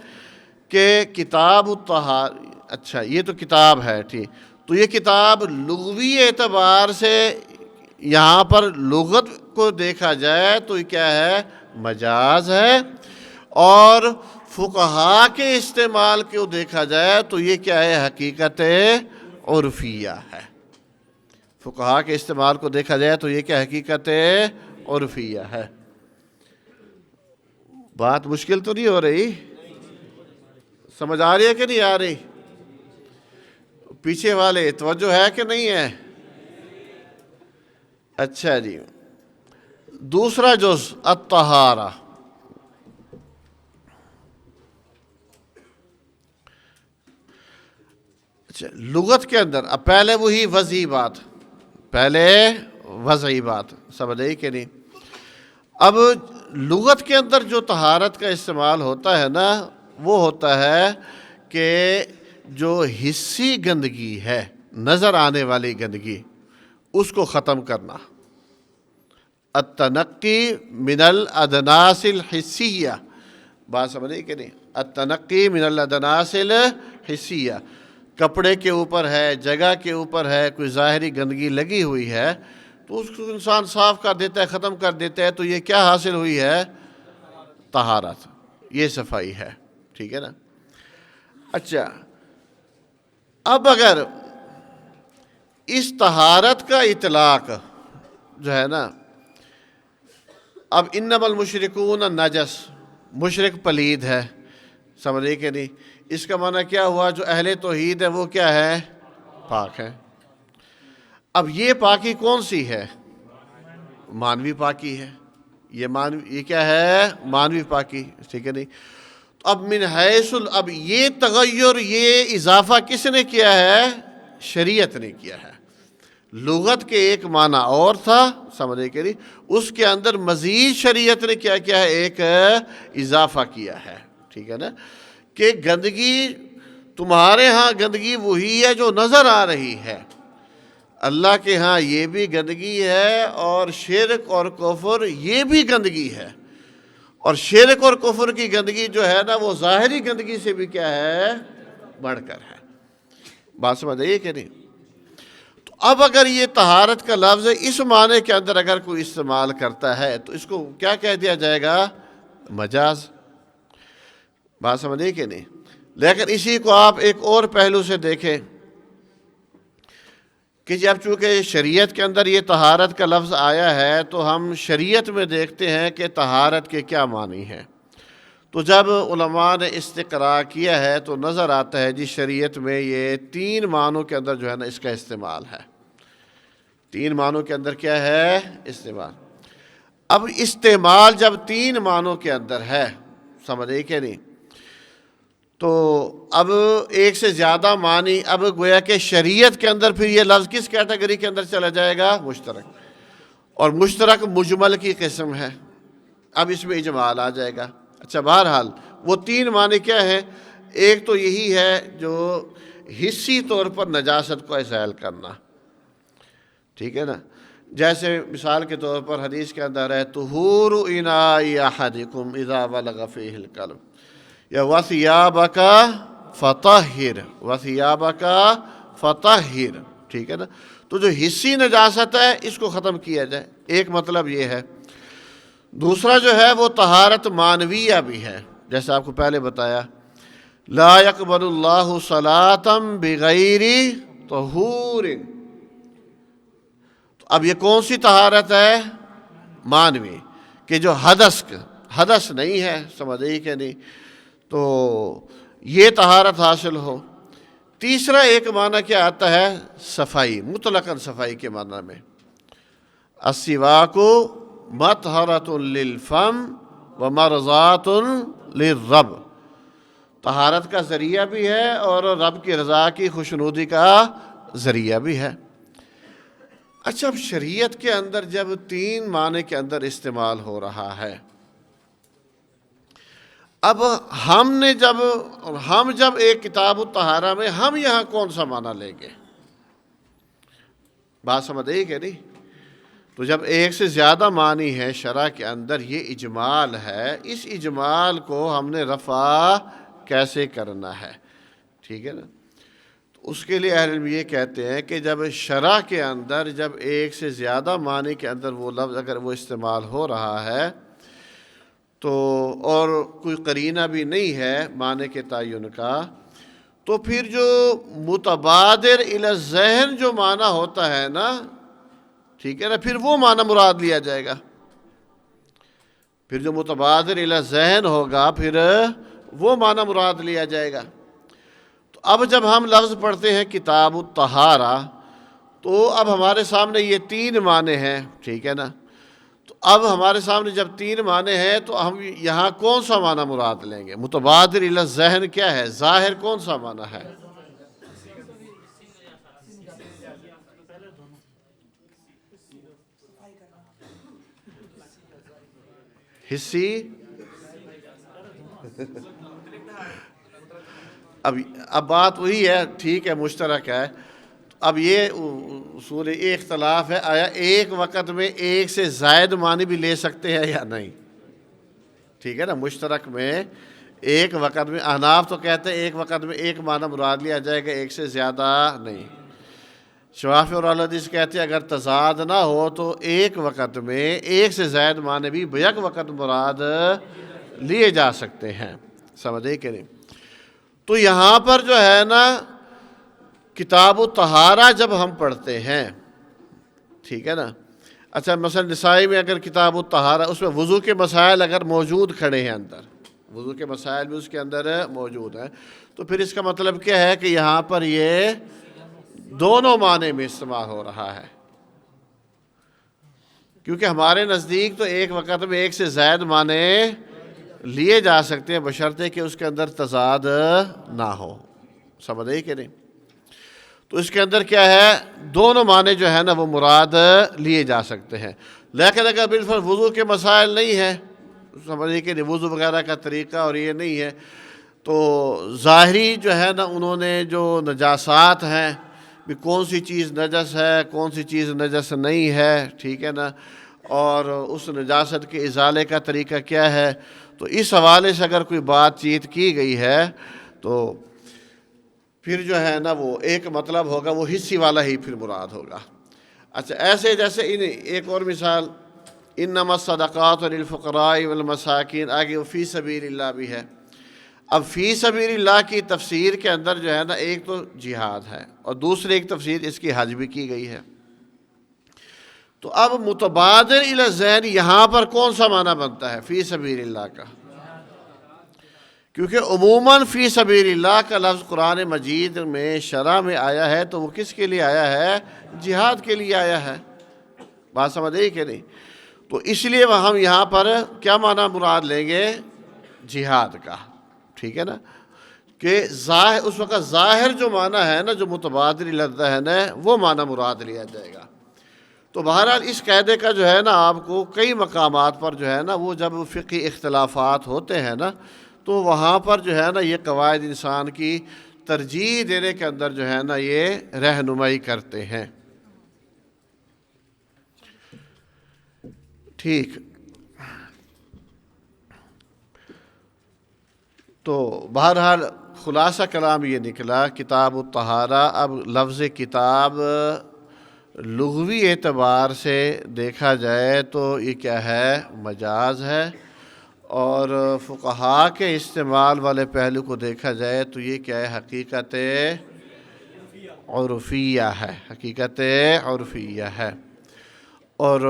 کہ کتاب الطہارہ، اچھا یہ تو کتاب ہے، ٹھیک، تو یہ کتاب لغوی اعتبار سے یہاں پر لغت کو دیکھا جائے تو یہ کیا ہے؟ مجاز ہے. اور فقہاء کے استعمال کو دیکھا جائے تو یہ کیا ہے؟ حقیقت عرفیہ ہے. فقہاء کے استعمال کو دیکھا جائے تو یہ کیا حقیقت عرفیہ ہے. بات مشکل تو نہیں ہو رہی؟ سمجھ آ رہی ہے کہ نہیں آ رہی؟ پیچھے والے توجہ ہے کہ نہیں ہے؟ اچھا جی، دوسرا جز الطہارہ. اچھا، لغت کے اندر اب پہلے وہی وضعی بات، پہلے وضعی بات، سمجھے کہ نہیں؟ اب لغت کے اندر جو طہارت کا استعمال ہوتا ہے نا، وہ ہوتا ہے کہ جو حسی گندگی ہے، نظر آنے والی گندگی، اس کو ختم کرنا. التنقی من الادناس الحسیہ. بات سمجھے کہ نہیں؟ التنقی من الادناس الحسیہ، کپڑے کے اوپر ہے، جگہ کے اوپر ہے، کوئی ظاہری گندگی لگی ہوئی ہے تو اس کو انسان صاف کر دیتا ہے، ختم کر دیتا ہے، تو یہ کیا حاصل ہوئی ہے؟ طہارت، یہ صفائی ہے، ٹھیک ہے نا۔ اچھا، اب اگر اس طہارت کا اطلاق جو ہے نا، اب انما المشرکون نجس، مشرک پلید ہے، سمجھے کہ نہیں؟ اس کا معنی کیا ہوا؟ جو اہل توحید ہے وہ کیا ہے؟ پاک ہے۔ اب یہ پاکی کون سی ہے؟ مانوی پاکی ہے، یہ کیا ہے؟ مانوی پاکی، ٹھیک ہے نہیں؟ تو اب من حیث اب یہ تغیر، یہ اضافہ کس نے کیا ہے؟ شریعت نے کیا ہے۔ لغت کے ایک معنی اور تھا، سمجھے کہ نہیں؟ اس کے اندر مزید شریعت نے کیا کیا ہے؟ ایک اضافہ کیا ہے، ٹھیک ہے نا، کہ گندگی تمہارے ہاں گندگی وہی ہے جو نظر آ رہی ہے، اللہ کے ہاں یہ بھی گندگی ہے، اور شرک اور کفر یہ بھی گندگی ہے، اور شرک اور کفر کی گندگی جو ہے نا وہ ظاہری گندگی سے بھی کیا ہے؟ بڑھ کر ہے۔ بات سمجھ آئیے کہ نہیں؟ تو اب اگر یہ طہارت کا لفظ اس معنی کے اندر اگر کوئی استعمال کرتا ہے تو اس کو کیا کہہ دیا جائے گا؟ مجاز۔ بات سمجھے کہ نہیں؟ لیکن اسی کو آپ ایک اور پہلو سے دیکھیں کہ جب چونکہ شریعت کے اندر یہ طہارت کا لفظ آیا ہے تو ہم شریعت میں دیکھتے ہیں کہ طہارت کے کیا معنی ہیں۔ تو جب علماء نے استقراء کیا ہے تو نظر آتا ہے جی شریعت میں یہ 3 معنوں کے اندر جو ہے نا اس کا استعمال ہے۔ 3 معنوں کے اندر کیا ہے؟ استعمال۔ اب استعمال جب 3 معنوں کے اندر ہے، سمجھے کہ نہیں؟ تو اب ایک سے زیادہ معنی، اب گویا کہ شریعت کے اندر پھر یہ لفظ کس کیٹیگری کے اندر چلا جائے گا؟ مشترک، اور مشترک مجمل کی قسم ہے، اب اس میں اجمال آ جائے گا۔ اچھا، بہرحال وہ 3 معنی کیا ہے؟ ایک تو یہی ہے جو حصی طور پر نجاست کو ازال کرنا، ٹھیک ہے نا، جیسے مثال کے طور پر حدیث کے اندر ہے طہور اناء احدکم اذا بلغ فیہ الکلب، یا وثیابک فطہر، وثیابک فطہر، ٹھیک ہے نا۔ تو جو حصی نجاست ہے اس کو ختم کیا جائے، ایک مطلب یہ ہے۔ دوسرا جو ہے وہ طہارت معنویہ بھی ہے، جیسے آپ کو پہلے بتایا لا يقبل اللہ صلاۃ بغیر طہور۔ تو اب یہ کون سی طہارت ہے؟ معنوی، کہ جو حدث نہیں ہے، سمجھے کہ نہیں؟ تو یہ طہارت حاصل ہو۔ تیسرا ایک معنی کیا آتا ہے؟ صفائی، مطلقاً صفائی کے معنی میں، السواک مطہرۃ للفم ومرضات للرب، طہارت کا ذریعہ بھی ہے اور رب کی رضا کی خوشنودی کا ذریعہ بھی ہے۔ اچھا، اب شریعت کے اندر جب 3 معنی کے اندر استعمال ہو رہا ہے، اب ہم جب ایک کتاب الطہارہ میں ہم یہاں کون سا معنی لیں گے؟ بات سمجھ آئی کہ نہیں؟ تو جب ایک سے زیادہ معنی ہے شرع کے اندر، یہ اجمال ہے، اس اجمال کو ہم نے رفع کیسے کرنا ہے، ٹھیک ہے نا؟ تو اس کے لیے اہل علم یہ کہتے ہیں کہ جب شرع کے اندر جب ایک سے زیادہ معنی کے اندر وہ لفظ اگر وہ استعمال ہو رہا ہے تو اور کوئی قرینہ بھی نہیں ہے معنی کے تعین کا، تو پھر جو متبادر الی الذہن جو معنی ہوتا ہے نا، ٹھیک ہے نا، پھر وہ معنی مراد لیا جائے گا۔ پھر جو متبادر الی الذہن ہوگا پھر وہ معنی مراد لیا جائے گا۔ تو اب جب ہم لفظ پڑھتے ہیں کتاب الطہارہ تو اب ہمارے سامنے یہ 3 معنی ہیں، ٹھیک ہے نا۔ تو اب ہمارے سامنے جب 3 معنی ہیں تو ہم یہاں کون سا معنی مراد لیں گے؟ متبادر الی الذہن کیا ہے؟ ظاہر کون سا معنی ہے؟ حصی، اب بات وہی ہے، ٹھیک ہے، مشترک ہے۔ اب یہ اصول اختلاف ہے، آیا ایک وقت میں ایک سے زائد معنی بھی لے سکتے ہیں یا نہیں، ٹھیک ہے نا؟ مشترک میں ایک وقت میں، احناف تو کہتے ہیں ایک وقت میں ایک معنی مراد لیا جائے گا، ایک سے زیادہ نہیں۔ شوافی اور اہل حدیث کہتے ہیں اگر تضاد نہ ہو تو ایک وقت میں ایک سے زائد معنی بھی بیک وقت مراد لیے جا سکتے ہیں، سمجھے کہ نہیں؟ تو یہاں پر جو ہے نا کتاب الطہارہ جب ہم پڑھتے ہیں، ٹھیک ہے نا، اچھا مثلا نسائی میں اگر کتاب الطہارہ، اس میں وضو کے مسائل اگر موجود کھڑے ہیں اندر، وضو کے مسائل بھی اس کے اندر موجود ہیں، تو پھر اس کا مطلب کیا ہے کہ یہاں پر یہ دونوں معنی میں استعمال ہو رہا ہے، کیونکہ ہمارے نزدیک تو ایک وقت میں ایک سے زائد معنی لیے جا سکتے ہیں بشرطے کہ اس کے اندر تضاد نہ ہو، سمجھے کہ نہیں؟ تو اس کے اندر کیا ہے، دونوں معنی جو ہے نا وہ مراد لیے جا سکتے ہیں۔ لیکن اگر بالفرض وضو کے مسائل نہیں ہے، سمجھے کہ نہیں، وضو وغیرہ کا طریقہ اور یہ نہیں ہے، تو ظاہری جو ہے نا انہوں نے جو نجاسات ہیں بھی کون سی چیز نجس ہے، کون سی چیز نجس نہیں ہے، ٹھیک ہے نا، اور اس نجاست کے ازالے کا طریقہ کیا ہے، تو اس حوالے سے اگر کوئی بات چیت کی گئی ہے تو پھر جو ہے نا وہ ایک مطلب ہوگا، وہ حصی والا ہی پھر مراد ہوگا۔ اچھا ایسے جیسے ایک اور مثال، انما الصدقات للفقراء والمساکین، آگے وہ فی سبیل اللہ بھی ہے۔ اب فی سبیل اللہ کی تفسیر کے اندر جو ہے نا ایک تو جہاد ہے اور دوسری ایک تفسیر اس کی حج بھی کی گئی ہے۔ تو اب متبادر الی الذہن یہاں پر کون سا معنی بنتا ہے فی سبیل اللہ کا؟ کیونکہ عموماً فی سبیل اللہ کا لفظ قرآن مجید میں شرح میں آیا ہے تو وہ کس کے لیے آیا ہے؟ جہاد کے لیے آیا ہے، بات سمجھے کہ نہیں؟ تو اس لیے ہم یہاں پر کیا معنی مراد لیں گے؟ جہاد کا، ٹھیک ہے نا، کہ اس وقت ظاہر جو معنی ہے نا جو متبادر الی الذہن ہے وہ معنی مراد لیا جائے گا۔ تو بہرحال اس قاعدے کا جو ہے نا آپ کو کئی مقامات پر جو ہے نا وہ جب فقہی اختلافات ہوتے ہیں نا تو وہاں پر جو ہے نا یہ قواعد انسان کی ترجیح دینے کے اندر جو ہے نا یہ رہنمائی کرتے ہیں، ٹھیک۔ تو بہرحال خلاصہ کلام یہ نکلا کتاب الطہارہ، اب لفظ کتاب لغوی اعتبار سے دیکھا جائے تو یہ کیا ہے؟ مجاز ہے، اور فقہاء کے استعمال والے پہلو کو دیکھا جائے تو یہ کیا ہے؟ حقیقت عرفیہ ہے، حقیقت عرفیہ ہے۔ اور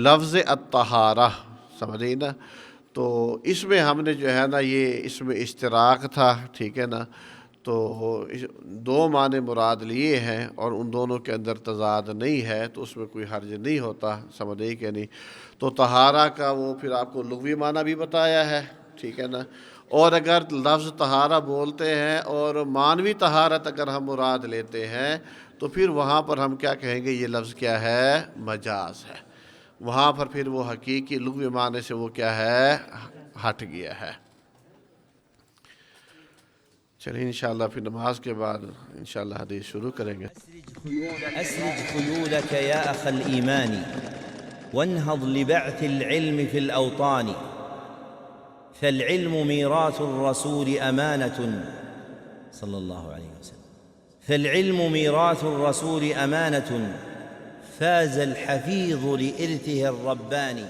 لفظ الطہارہ سمجھے نا، تو اس میں ہم نے جو ہے نا یہ اس میں اشتراک تھا، ٹھیک ہے نا، تو دو معنی مراد لیے ہیں اور ان دونوں کے اندر تضاد نہیں ہے تو اس میں کوئی حرج نہیں ہوتا، سمجھے کہ نہیں؟ تو طہارہ کا وہ پھر آپ کو لغوی معنی بھی بتایا ہے، ٹھیک ہے نا، اور اگر لفظ طہارہ بولتے ہیں اور معنوی طہارت اگر ہم مراد لیتے ہیں تو پھر وہاں پر ہم کیا کہیں گے؟ یہ لفظ کیا ہے؟ مجاز ہے، وہاں پر پھر وہ حقیقی لغوی معنی سے وہ کیا ہے؟ ہٹ گیا ہے۔ چلیے انشاءاللہ پھر نماز کے بعد انشاءاللہ حدیث شروع کریں گے۔ أسرج خيولك يا أخ الإيمان وانهض لبعث العلم في الأوطان، فالعلم ميراث الرسول أمانة صلى الله عليه وسلم، فالعلم ميراث الرسول أمانة، فاز الحفيظ لإرثه الرباني.